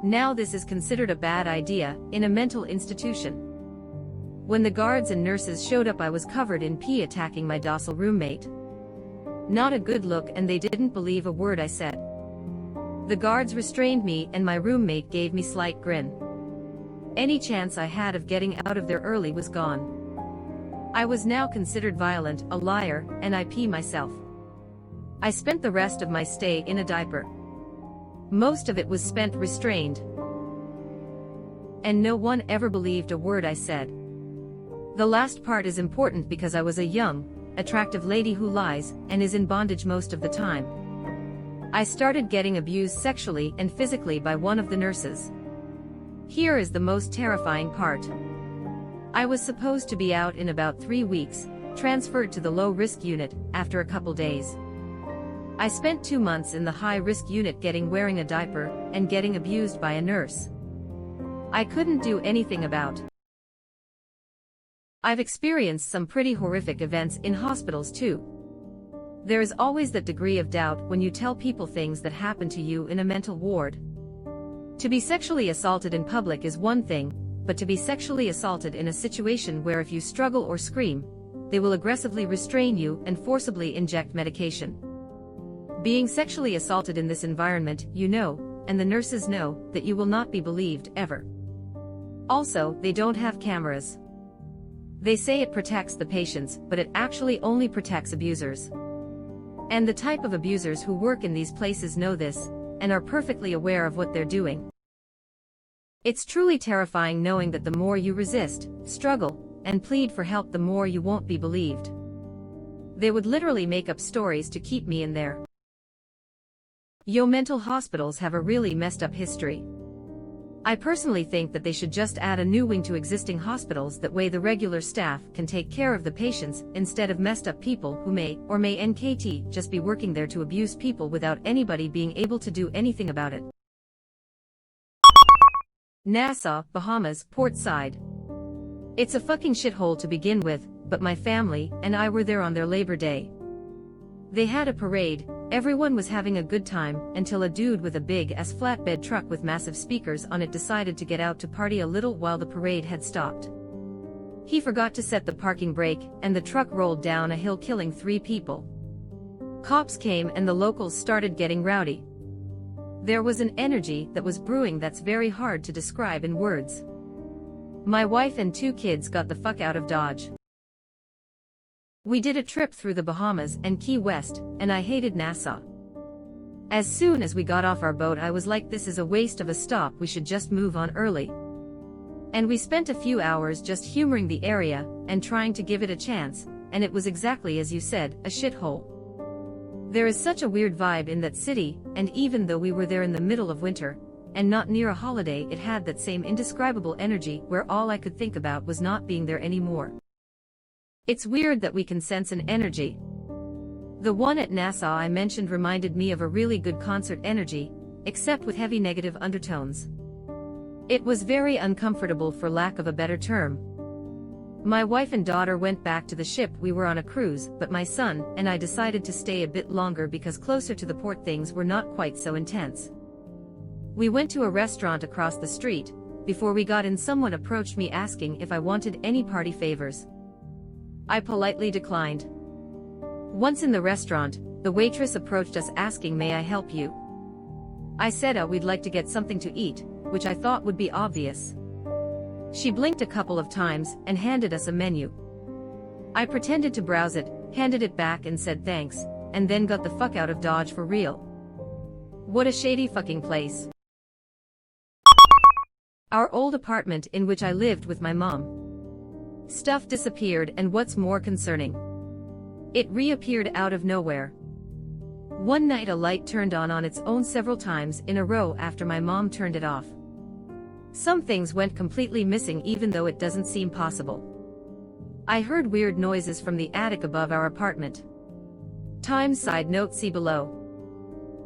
Now this is considered a bad idea in a mental institution. When the guards and nurses showed up, I was covered in pee attacking my docile roommate. Not a good look, and they didn't believe a word I said. The guards restrained me and my roommate gave me slight grin. Any chance I had of getting out of there early was gone. I was now considered violent, a liar, and I pee myself. I spent the rest of my stay in a diaper. Most of it was spent restrained. And no one ever believed a word I said. The last part is important because I was a young, attractive lady who lies and is in bondage most of the time. I started getting abused sexually and physically by one of the nurses. Here is the most terrifying part. I was supposed to be out in about 3 weeks, transferred to the low-risk unit after a couple days. I spent 2 months in the high-risk unit wearing a diaper and getting abused by a nurse. I couldn't do anything about. I've experienced some pretty horrific events in hospitals too. There is always that degree of doubt when you tell people things that happen to you in a mental ward. To be sexually assaulted in public is one thing, but to be sexually assaulted in a situation where if you struggle or scream, they will aggressively restrain you and forcibly inject medication. Being sexually assaulted in this environment, you know, and the nurses know, that you will not be believed, ever. Also, they don't have cameras. They say it protects the patients, but it actually only protects abusers. And the type of abusers who work in these places know this, and are perfectly aware of what they're doing. It's truly terrifying knowing that the more you resist, struggle, and plead for help, the more you won't be believed. They would literally make up stories to keep me in there. Yo, mental hospitals have a really messed up history. I personally think that they should just add a new wing to existing hospitals, that way the regular staff can take care of the patients instead of messed up people who may or may NKT just be working there to abuse people without anybody being able to do anything about it. Nassau, Bahamas, port side. It's a fucking shithole to begin with, but my family and I were there on their Labor Day. They had a parade, everyone was having a good time, until a dude with a big-ass flatbed truck with massive speakers on it decided to get out to party a little while the parade had stopped. He forgot to set the parking brake, and the truck rolled down a hill, killing 3 people. Cops came and the locals started getting rowdy. There was an energy that was brewing that's very hard to describe in words. My wife and 2 kids got the fuck out of Dodge. We did a trip through the Bahamas and Key West, and I hated Nassau. As soon as we got off our boat, I was like, this is a waste of a stop, we should just move on early. And we spent a few hours just humoring the area and trying to give it a chance, and it was exactly as you said, a shithole. There is such a weird vibe in that city, and even though we were there in the middle of winter, and not near a holiday, it had that same indescribable energy where all I could think about was not being there anymore. It's weird that we can sense an energy. The one at Nassau I mentioned reminded me of a really good concert energy, except with heavy negative undertones. It was very uncomfortable, for lack of a better term. My wife and daughter went back to the ship. We were on a cruise, but my son and I decided to stay a bit longer because closer to the port things were not quite so intense. We went to a restaurant across the street. Before we got in, someone approached me asking if I wanted any party favors. I politely declined. Once in the restaurant, the waitress approached us asking, "May I help you?" I said, we'd like to get something to eat, which I thought would be obvious. She blinked a couple of times and handed us a menu. I pretended to browse it, handed it back and said thanks, and then got the fuck out of Dodge for real. What a shady fucking place. Our old apartment in which I lived with my mom. Stuff disappeared, and what's more concerning, it reappeared out of nowhere. One night a light turned on its own several times in a row after my mom turned it off. Some things went completely missing, even though it doesn't seem possible. I heard weird noises from the attic above our apartment. Times side note see below.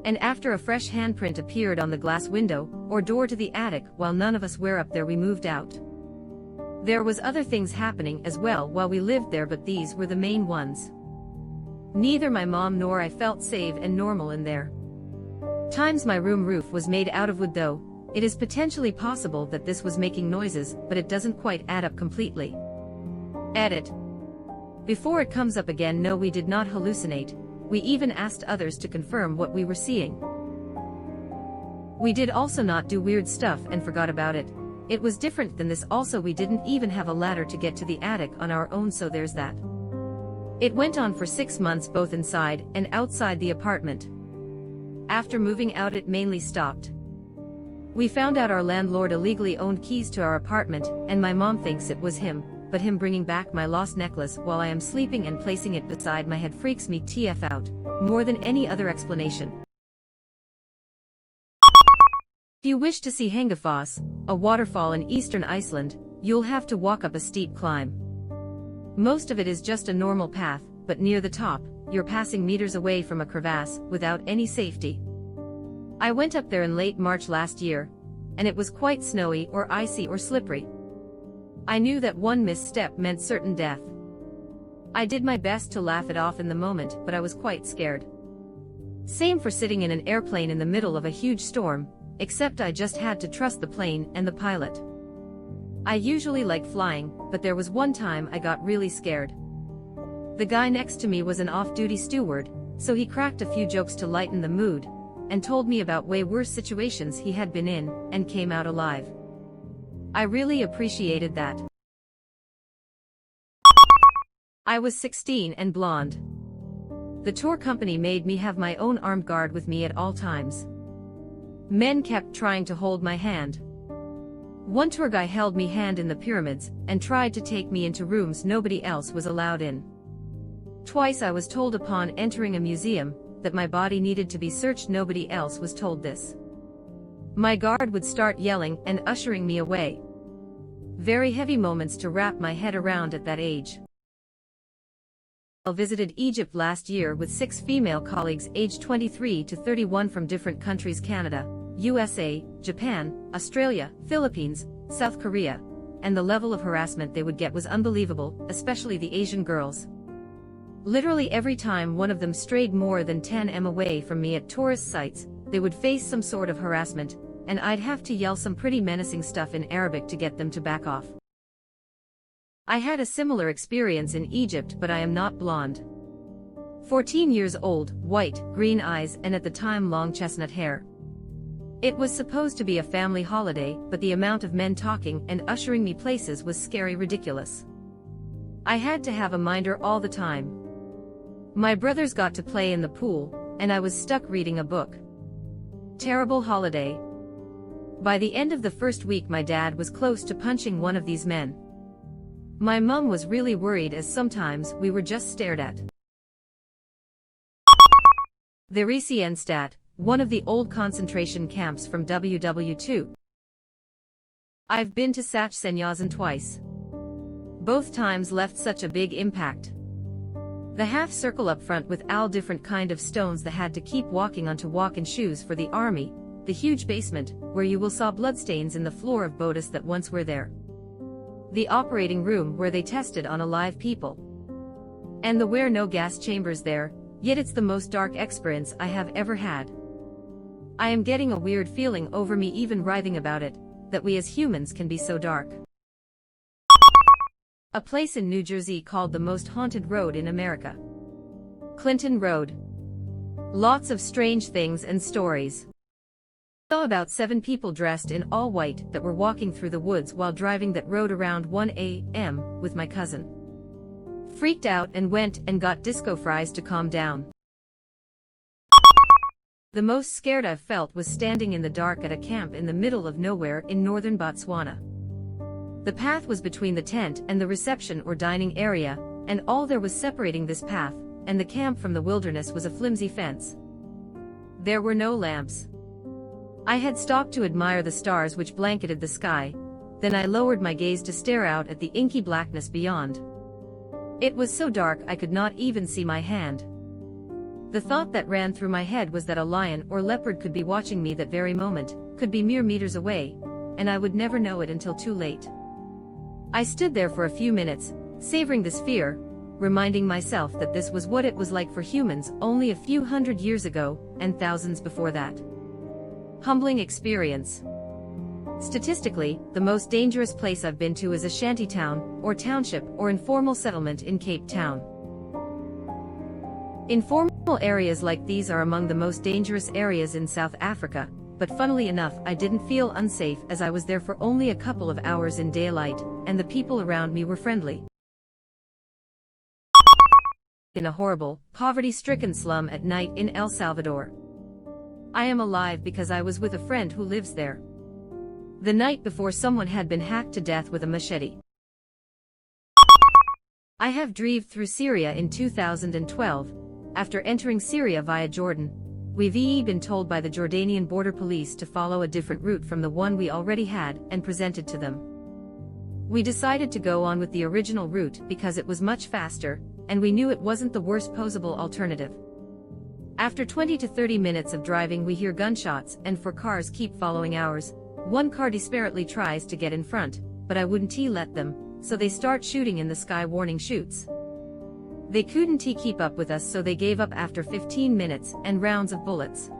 And after a fresh handprint appeared on the glass window or door to the attic while none of us were up there, we moved out. There was other things happening as well while we lived there, but these were the main ones. Neither my mom nor I felt safe and normal in there. Times my room roof was made out of wood, though. It is potentially possible that this was making noises, but it doesn't quite add up completely. Edit. Before it comes up again, no, we did not hallucinate. We even asked others to confirm what we were seeing. We did also not do weird stuff and forgot about it. It was different than this. Also, we didn't even have a ladder to get to the attic on our own, so there's that. It went on for 6 months, both inside and outside the apartment. After moving out, it mainly stopped. We found out our landlord illegally owned keys to our apartment, and my mom thinks it was him, but him bringing back my lost necklace while I am sleeping and placing it beside my head freaks me TF out, more than any other explanation. If you wish to see Hengifoss, a waterfall in eastern Iceland, you'll have to walk up a steep climb. Most of it is just a normal path, but near the top, you're passing meters away from a crevasse without any safety. I went up there in late March last year, and it was quite snowy or icy or slippery. I knew that one misstep meant certain death. I did my best to laugh it off in the moment, but I was quite scared. Same for sitting in an airplane in the middle of a huge storm, except I just had to trust the plane and the pilot. I usually like flying, but there was one time I got really scared. The guy next to me was an off-duty steward, so he cracked a few jokes to lighten the mood, and told me about way worse situations he had been in, and came out alive. I really appreciated that. I was 16 and blonde. The tour company made me have my own armed guard with me at all times. Men kept trying to hold my hand. One tour guy held me hand in the pyramids, and tried to take me into rooms nobody else was allowed in. Twice I was told upon entering a museum, that my body needed to be searched. Nobody else was told this. My guard would start yelling and ushering me away. Very heavy moments to wrap my head around at that age. I visited Egypt last year with 6 female colleagues aged 23 to 31 from different countries: Canada, USA, Japan, Australia, Philippines, South Korea, and the level of harassment they would get was unbelievable, especially the Asian girls. Literally every time one of them strayed more than 10 m away from me at tourist sites, they would face some sort of harassment, and I'd have to yell some pretty menacing stuff in Arabic to get them to back off. I had a similar experience in Egypt, but I am not blonde. 14 years old, white, green eyes, and at the time long chestnut hair. It was supposed to be a family holiday, but the amount of men talking and ushering me places was scary ridiculous. I had to have a minder all the time. My brothers got to play in the pool, and I was stuck reading a book. Terrible holiday. By the end of the first week my dad was close to punching one of these men. My mum was really worried, as sometimes we were just stared at. Visitied, one of the old concentration camps from WW2. I've been to Sachsenhausen twice. Both times left such a big impact. The half circle up front with all different kind of stones that had to keep walking onto walk-in shoes for the army, the huge basement, where you will saw bloodstains in the floor of Bodas that once were there. The operating room where they tested on alive people. And the where no gas chambers there, yet it's the most dark experience I have ever had. I am getting a weird feeling over me even writing about it, that we as humans can be so dark. A place in New Jersey called the most haunted road in America. Clinton Road. Lots of strange things and stories. Saw about 7 people dressed in all white that were walking through the woods while driving that road around 1 a.m. with my cousin. Freaked out and went and got disco fries to calm down. The most scared I've felt was standing in the dark at a camp in the middle of nowhere in northern Botswana. The path was between the tent and the reception or dining area, and all there was separating this path and the camp from the wilderness was a flimsy fence. There were no lamps. I had stopped to admire the stars which blanketed the sky, then I lowered my gaze to stare out at the inky blackness beyond. It was so dark I could not even see my hand. The thought that ran through my head was that a lion or leopard could be watching me that very moment, could be mere meters away, and I would never know it until too late. I stood there for a few minutes, savoring this fear, reminding myself that this was what it was like for humans only a few hundred years ago, and thousands before that. Humbling experience. Statistically, the most dangerous place I've been to is a shantytown, or township, or informal settlement in Cape Town. Informal areas like these are among the most dangerous areas in South Africa, but funnily enough I didn't feel unsafe as I was there for only a couple of hours in daylight, and the people around me were friendly. In a horrible, poverty-stricken slum at night in El Salvador. I am alive because I was with a friend who lives there. The night before someone had been hacked to death with a machete. I have driven through Syria in 2012. After entering Syria via Jordan, we've been told by the Jordanian border police to follow a different route from the one we already had and presented to them. We decided to go on with the original route because it was much faster, and we knew it wasn't the worst possible alternative. After 20 to 30 minutes of driving we hear gunshots and 4 cars keep following ours. One car desperately tries to get in front, but I wouldn't let them, so they start shooting in the sky warning shoots. They couldn't keep up with us, so they gave up after 15 minutes and rounds of bullets.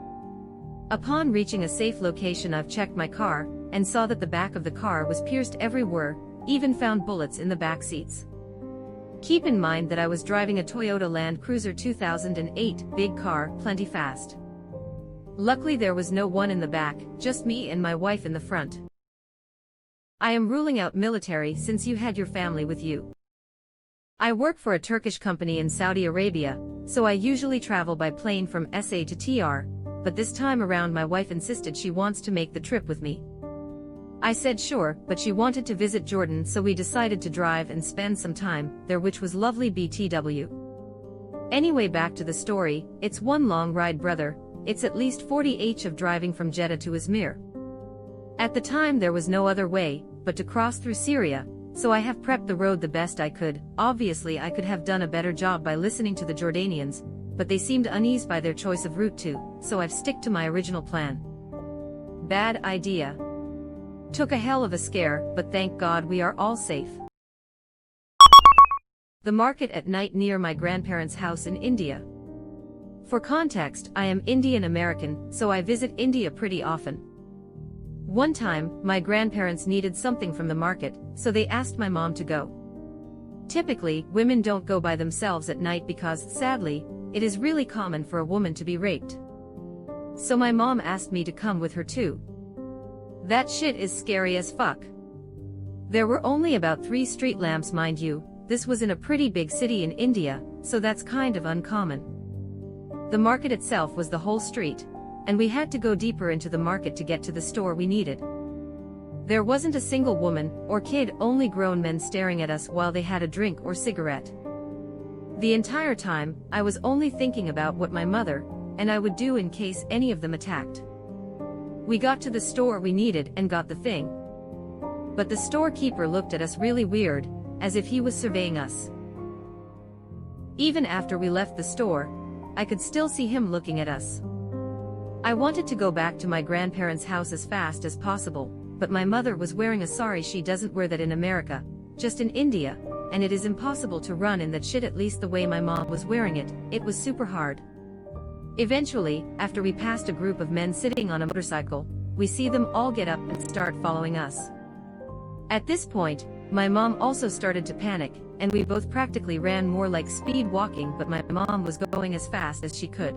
Upon reaching a safe location, I've checked my car and saw that the back of the car was pierced everywhere, even found bullets in the back seats. Keep in mind that I was driving a Toyota Land Cruiser 2008, big car, plenty fast. Luckily there was no one in the back, just me and my wife in the front. I am ruling out military since you had your family with you. I work for a Turkish company in Saudi Arabia, so I usually travel by plane from SA to TR, but this time around my wife insisted she wants to make the trip with me. I said sure, but she wanted to visit Jordan, so we decided to drive and spend some time there, which was lovely BTW. Anyway, back to the story. It's one long ride, brother. It's at least 40 of driving from Jeddah to Izmir. At the time there was no other way but to cross through Syria, so I have prepped the road the best I could. Obviously I could have done a better job by listening to the Jordanians, but they seemed uneased by their choice of route too, so I've stick to my original plan. Bad idea. Took a hell of a scare, but thank God we are all safe. The market at night near my grandparents' house in India. For context, I am Indian American, so I visit India pretty often. One time, my grandparents needed something from the market, so they asked my mom to go. Typically, women don't go by themselves at night because, sadly, it is really common for a woman to be raped. So my mom asked me to come with her too. That shit is scary as fuck. There were only about 3 street lamps, mind you. This was in a pretty big city in India, so that's kind of uncommon. The market itself was the whole street, and we had to go deeper into the market to get to the store we needed. There wasn't a single woman or kid, only grown men staring at us while they had a drink or cigarette. The entire time, I was only thinking about what my mother and I would do in case any of them attacked. We got to the store we needed and got the thing. But the storekeeper looked at us really weird, as if he was surveying us. Even after we left the store, I could still see him looking at us. I wanted to go back to my grandparents' house as fast as possible, but my mother was wearing a sari. She doesn't wear that in America, just in India, and it is impossible to run in that shit, at least the way my mom was wearing it. It was super hard. Eventually, after we passed a group of men sitting on a motorcycle, we see them all get up and start following us. At this point, my mom also started to panic, and we both practically ran, more like speed walking, but my mom was going as fast as she could.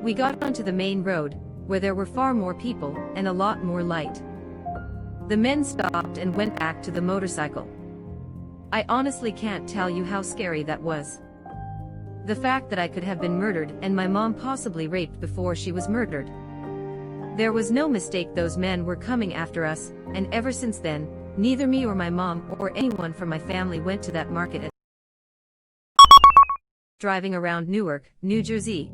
We got onto the main road, where there were far more people and a lot more light. The men stopped and went back to the motorcycle. I honestly can't tell you how scary that was. The fact that I could have been murdered and my mom possibly raped before she was murdered. There was no mistake, those men were coming after us, and ever since then, neither me or my mom or anyone from my family went to that market. Driving around Newark, New Jersey.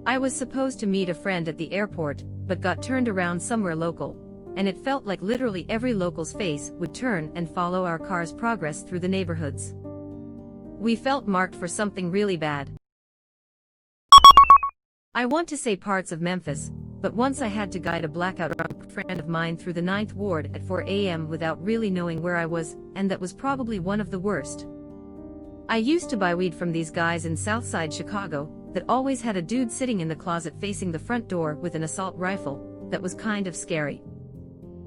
I was supposed to meet a friend at the airport, but got turned around somewhere local, and it felt like literally every local's face would turn and follow our car's progress through the neighborhoods. We felt marked for something really bad. I want to say parts of Memphis, but once I had to guide a blackout drunk friend of mine through the 9th Ward at 4 a.m. without really knowing where I was, and that was probably one of the worst. I used to buy weed from these guys in Southside Chicago that always had a dude sitting in the closet facing the front door with an assault rifle. That was kind of scary.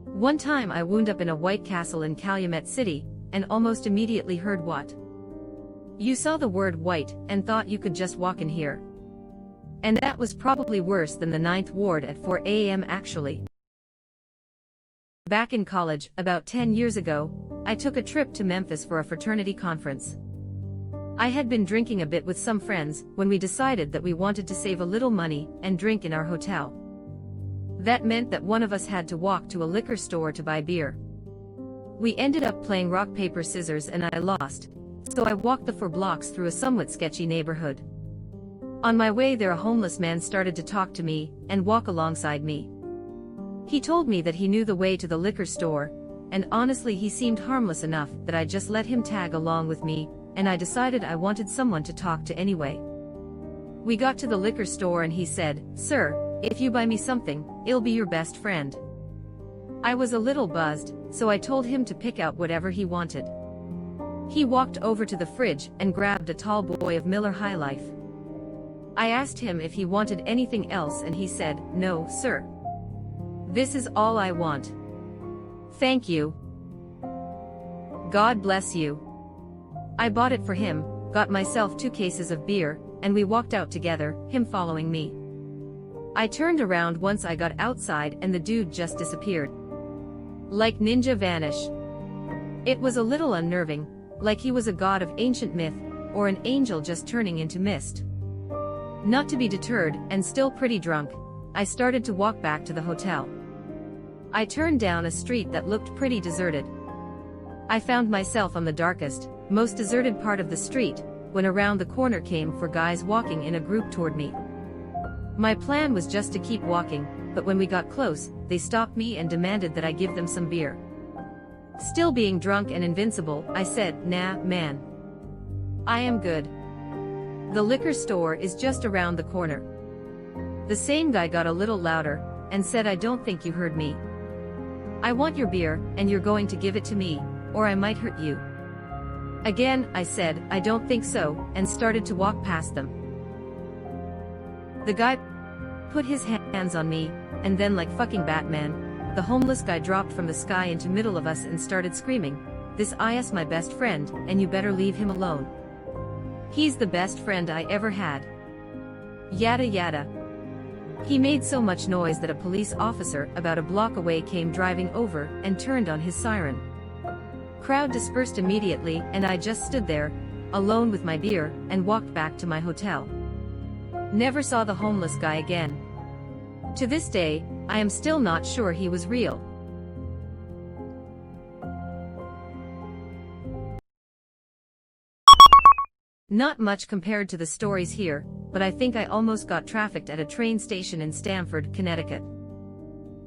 One time I wound up in a White Castle in Calumet City, and almost immediately heard what? You saw the word white and thought you could just walk in here. And that was probably worse than the 9th Ward at 4 a.m. actually. Back in college, about 10 years ago, I took a trip to Memphis for a fraternity conference. I had been drinking a bit with some friends when we decided that we wanted to save a little money and drink in our hotel. That meant that one of us had to walk to a liquor store to buy beer. We ended up playing rock, paper, scissors, and I lost, so I walked the 4 blocks through a somewhat sketchy neighborhood. On my way there, a homeless man started to talk to me and walk alongside me. He told me that he knew the way to the liquor store, and honestly he seemed harmless enough that I just let him tag along with me, and I decided I wanted someone to talk to anyway. We got to the liquor store and he said, "Sir, if you buy me something, it'll be your best friend." I was a little buzzed, so I told him to pick out whatever he wanted. He walked over to the fridge and grabbed a tall boy of Miller High Life. I asked him if he wanted anything else and he said, "No, sir. This is all I want. Thank you. God bless you." I bought it for him, got myself 2 cases of beer, and we walked out together, him following me. I turned around once I got outside and the dude just disappeared. Like ninja vanish. It was a little unnerving, like he was a god of ancient myth, or an angel just turning into mist. Not to be deterred, and still pretty drunk, I started to walk back to the hotel. I turned down a street that looked pretty deserted. I found myself on the darkest, most deserted part of the street, when around the corner came 4 guys walking in a group toward me. My plan was just to keep walking, but when we got close, they stopped me and demanded that I give them some beer. Still being drunk and invincible, I said, "Nah, man. I am good. The liquor store is just around the corner." The same guy got a little louder, and said, "I don't think you heard me. I want your beer, and you're going to give it to me, or I might hurt you." Again, I said, "I don't think so," and started to walk past them. The guy put his hands on me, and then like fucking Batman, the homeless guy dropped from the sky into middle of us and started screaming, "This is my best friend, and you better leave him alone. He's the best friend I ever had. Yada yada." He made so much noise that a police officer about a block away came driving over and turned on his siren. Crowd dispersed immediately and I just stood there, alone with my beer, and walked back to my hotel. Never saw the homeless guy again. To this day, I am still not sure he was real. Not much compared to the stories here, but I think I almost got trafficked at a train station in Stamford, Connecticut.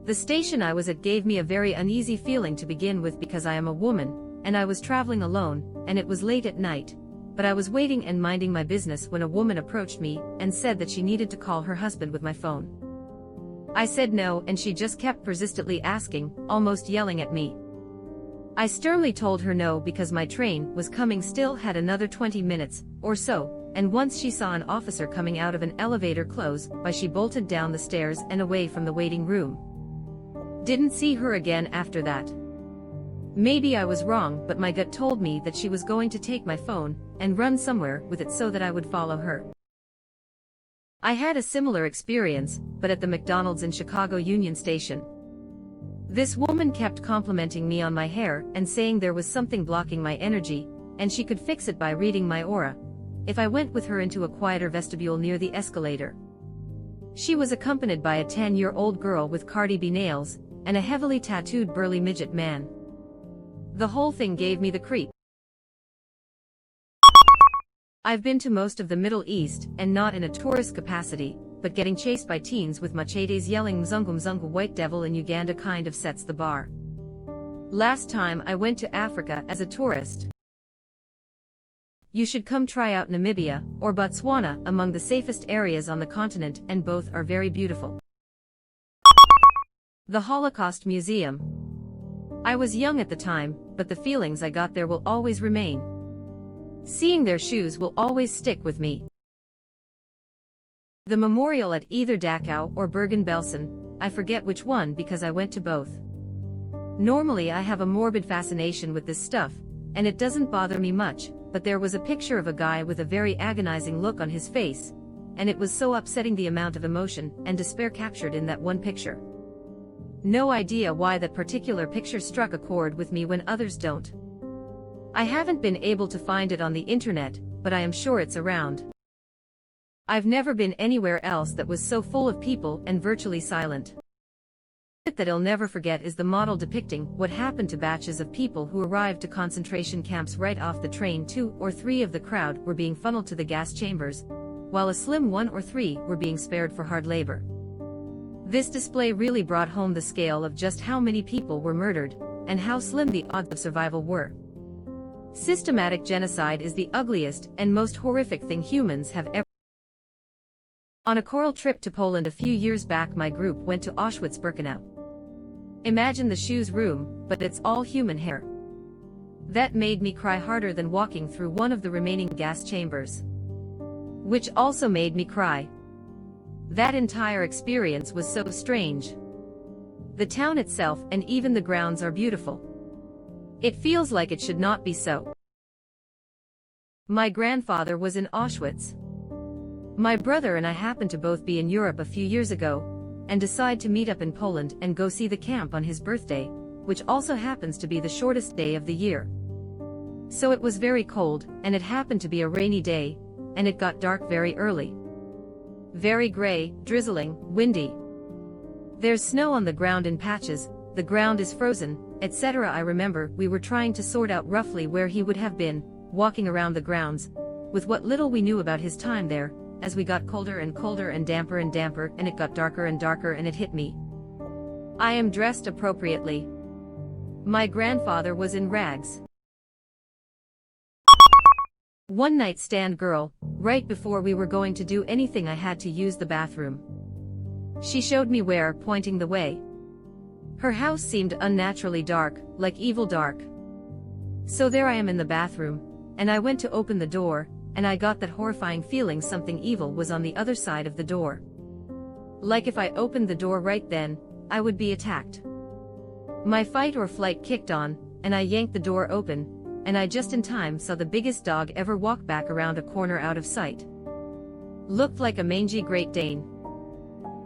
The station I was at gave me a very uneasy feeling to begin with because I am a woman, and I was traveling alone, and it was late at night, but I was waiting and minding my business when a woman approached me and said that she needed to call her husband with my phone. I said no, and she just kept persistently asking, almost yelling at me. I sternly told her no because my train was coming, still had another 20 minutes or so, and once she saw an officer coming out of an elevator close by, she bolted down the stairs and away from the waiting room. Didn't see her again after that. Maybe I was wrong, but my gut told me that she was going to take my phone and run somewhere with it so that I would follow her. I had a similar experience, but at the McDonald's in Chicago Union Station. This woman kept complimenting me on my hair and saying there was something blocking my energy, and she could fix it by reading my aura, if I went with her into a quieter vestibule near the escalator. She was accompanied by a 10-year-old girl with Cardi B nails, and a heavily tattooed burly midget man. The whole thing gave me the creep. I've been to most of the Middle East, and not in a tourist capacity, but getting chased by teens with machetes yelling "Mzungu Mzungu white devil" in Uganda kind of sets the bar. Last time I went to Africa as a tourist. You should come try out Namibia, or Botswana, among the safest areas on the continent, and both are very beautiful. The Holocaust Museum. I was young at the time, but the feelings I got there will always remain. Seeing their shoes will always stick with me. The memorial at either Dachau or Bergen-Belsen, I forget which one because I went to both. Normally I have a morbid fascination with this stuff, and it doesn't bother me much, but there was a picture of a guy with a very agonizing look on his face, and it was so upsetting the amount of emotion and despair captured in that one picture. No idea why that particular picture struck a chord with me when others don't. I haven't been able to find it on the internet, but I am sure it's around. I've never been anywhere else that was so full of people and virtually silent. That I'll never forget is the model depicting what happened to batches of people who arrived to concentration camps right off the train. 2 or 3 of the crowd were being funneled to the gas chambers, while a slim 1 or 3 were being spared for hard labor. This display really brought home the scale of just how many people were murdered, and how slim the odds of survival were. Systematic genocide is the ugliest and most horrific thing humans have ever. On a choral trip to Poland a few years back, my group went to Auschwitz-Birkenau. Imagine the shoes room, but it's all human hair. That made me cry harder than walking through one of the remaining gas chambers. Which also made me cry. That entire experience was so strange. The town itself and even the grounds are beautiful. It feels like it should not be so. My grandfather was in Auschwitz. My brother and I happened to both be in Europe a few years ago, and decide to meet up in Poland and go see the camp on his birthday, which also happens to be the shortest day of the year. So it was very cold, and it happened to be a rainy day, and it got dark very early. Very gray, drizzling, windy. There's snow on the ground in patches, the ground is frozen, etc. I remember we were trying to sort out roughly where he would have been, walking around the grounds, with what little we knew about his time there, as we got colder and colder and damper, and it got darker and darker, and it hit me. I am dressed appropriately. My grandfather was in rags. One night stand girl, right before we were going to do anything I had to use the bathroom. She showed me where, pointing the way. Her house seemed unnaturally dark, like evil dark. So there I am in the bathroom, and I went to open the door, and I got that horrifying feeling something evil was on the other side of the door. Like if I opened the door right then, I would be attacked. My fight or flight kicked on, and I yanked the door open, and I just in time saw the biggest dog ever walk back around a corner out of sight. Looked like a mangy Great Dane.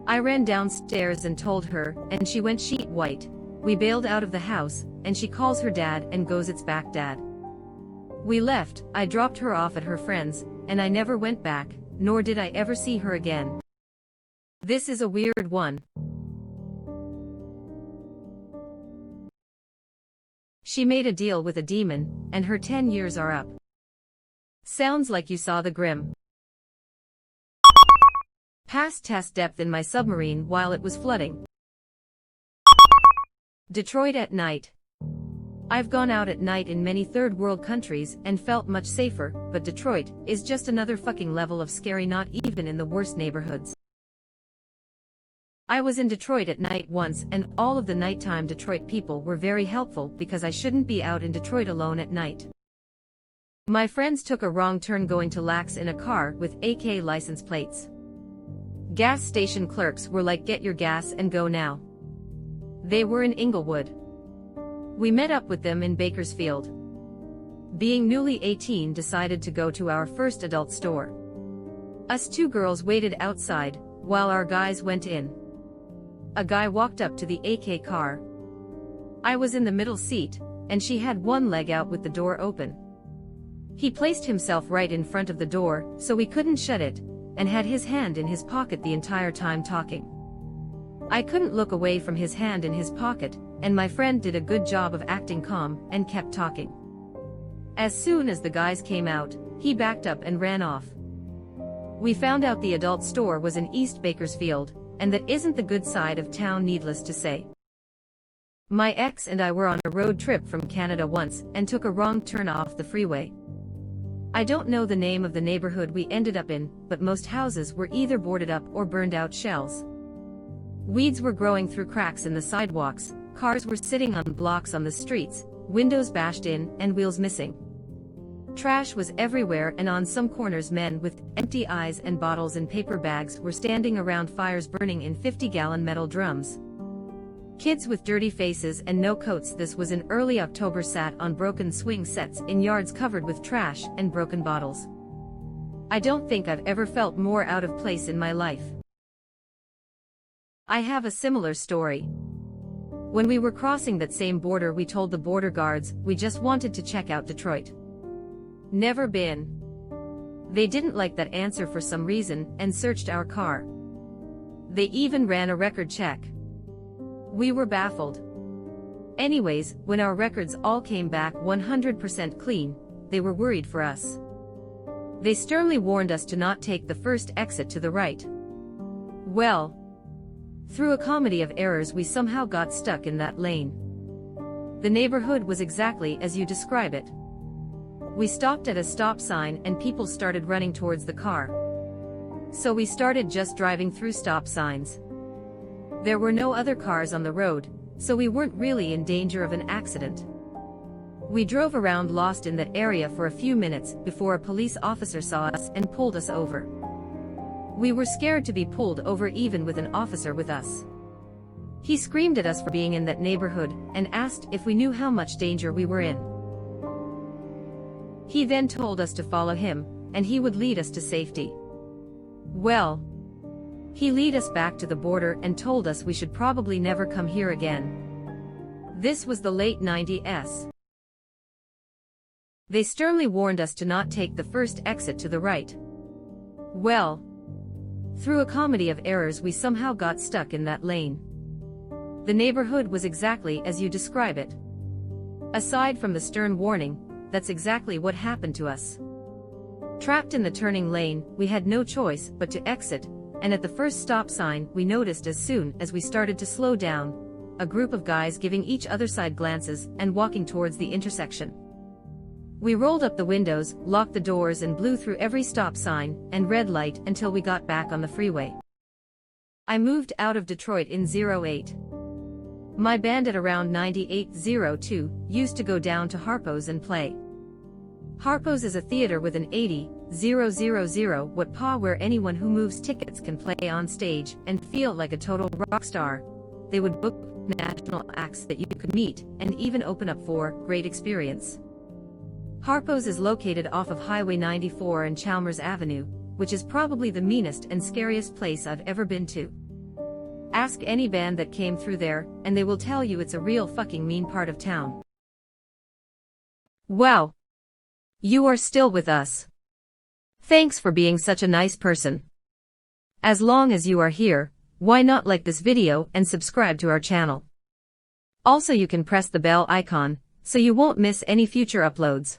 I ran downstairs and told her, and she went sheet white. We bailed out of the house, and she calls her dad and goes, "It's back, Dad." We left, I dropped her off at her friend's, and I never went back, nor did I ever see her again. This is a weird one. She made a deal with a demon, and her 10 years are up. Sounds like you saw the Grim. Passed test depth in my submarine while it was flooding. Detroit at night. I've gone out at night in many third world countries and felt much safer, but Detroit is just another fucking level of scary, not even in the worst neighborhoods. I was in Detroit at night once, and all of the nighttime Detroit people were very helpful because I shouldn't be out in Detroit alone at night. My friends took a wrong turn going to Lax in a car with AK license plates. Gas station clerks were like, "Get your gas and go now." They were in Inglewood. We met up with them in Bakersfield. Being newly 18, decided to go to our first adult store. Us two girls waited outside, while our guys went in. A guy walked up to the AK car. I was in the middle seat, and she had one leg out with the door open. He placed himself right in front of the door, so we couldn't shut it, and had his hand in his pocket the entire time talking. I couldn't look away from his hand in his pocket, and my friend did a good job of acting calm, and kept talking. As soon as the guys came out, he backed up and ran off. We found out the adult store was in East Bakersfield, and that isn't the good side of town, needless to say. My ex and I were on a road trip from Canada once, and took a wrong turn off the freeway. I don't know the name of the neighborhood we ended up in, but most houses were either boarded up or burned out shells. Weeds were growing through cracks in the sidewalks, cars were sitting on blocks on the streets, windows bashed in, and wheels missing. Trash was everywhere, and on some corners men with empty eyes and bottles in paper bags were standing around fires burning in 50-gallon metal drums. Kids with dirty faces and no coats. This was in early October, sat on broken swing sets in yards covered with trash and broken bottles. I don't think I've ever felt more out of place in my life. I have a similar story. When we were crossing that same border, we told the border guards we just wanted to check out Detroit. Never been. They didn't like that answer for some reason and searched our car. They even ran a record check. We were baffled. Anyways, when our records all came back 100% clean, they were worried for us. They sternly warned us to not take the first exit to the right. Well, through a comedy of errors, we somehow got stuck in that lane. The neighborhood was exactly as you describe it. We stopped at a stop sign and people started running towards the car. So we started just driving through stop signs. There were no other cars on the road, so we weren't really in danger of an accident. We drove around lost in that area for a few minutes before a police officer saw us and pulled us over. We were scared to be pulled over even with an officer with us. He screamed at us for being in that neighborhood and asked if we knew how much danger we were in. He then told us to follow him, and he would lead us to safety. Well, he led us back to the border and told us we should probably never come here again. This was the late 90s. They sternly warned us to not take the first exit to the right. Well, through a comedy of errors we somehow got stuck in that lane. The neighborhood was exactly as you describe it. Aside from the stern warning, that's exactly what happened to us. Trapped in the turning lane, we had no choice but to exit, and at the first stop sign we noticed as soon as we started to slow down, a group of guys giving each other side glances and walking towards the intersection. We rolled up the windows, locked the doors and blew through every stop sign and red light until we got back on the freeway. I moved out of Detroit in '08. My band at around 9802 used to go down to Harpo's and play. Harpo's is a theater with an 80,000 watt PA where anyone who moves tickets can play on stage and feel like a total rock star. They would book national acts that you could meet and even open up for great experience. Harpo's is located off of Highway 94 and Chalmers Avenue, which is probably the meanest and scariest place I've ever been to. Ask any band that came through there, and they will tell you it's a real fucking mean part of town. Wow! You are still with us. Thanks for being such a nice person. As long as you are here, why not like this video and subscribe to our channel? Also you can press the bell icon, so you won't miss any future uploads.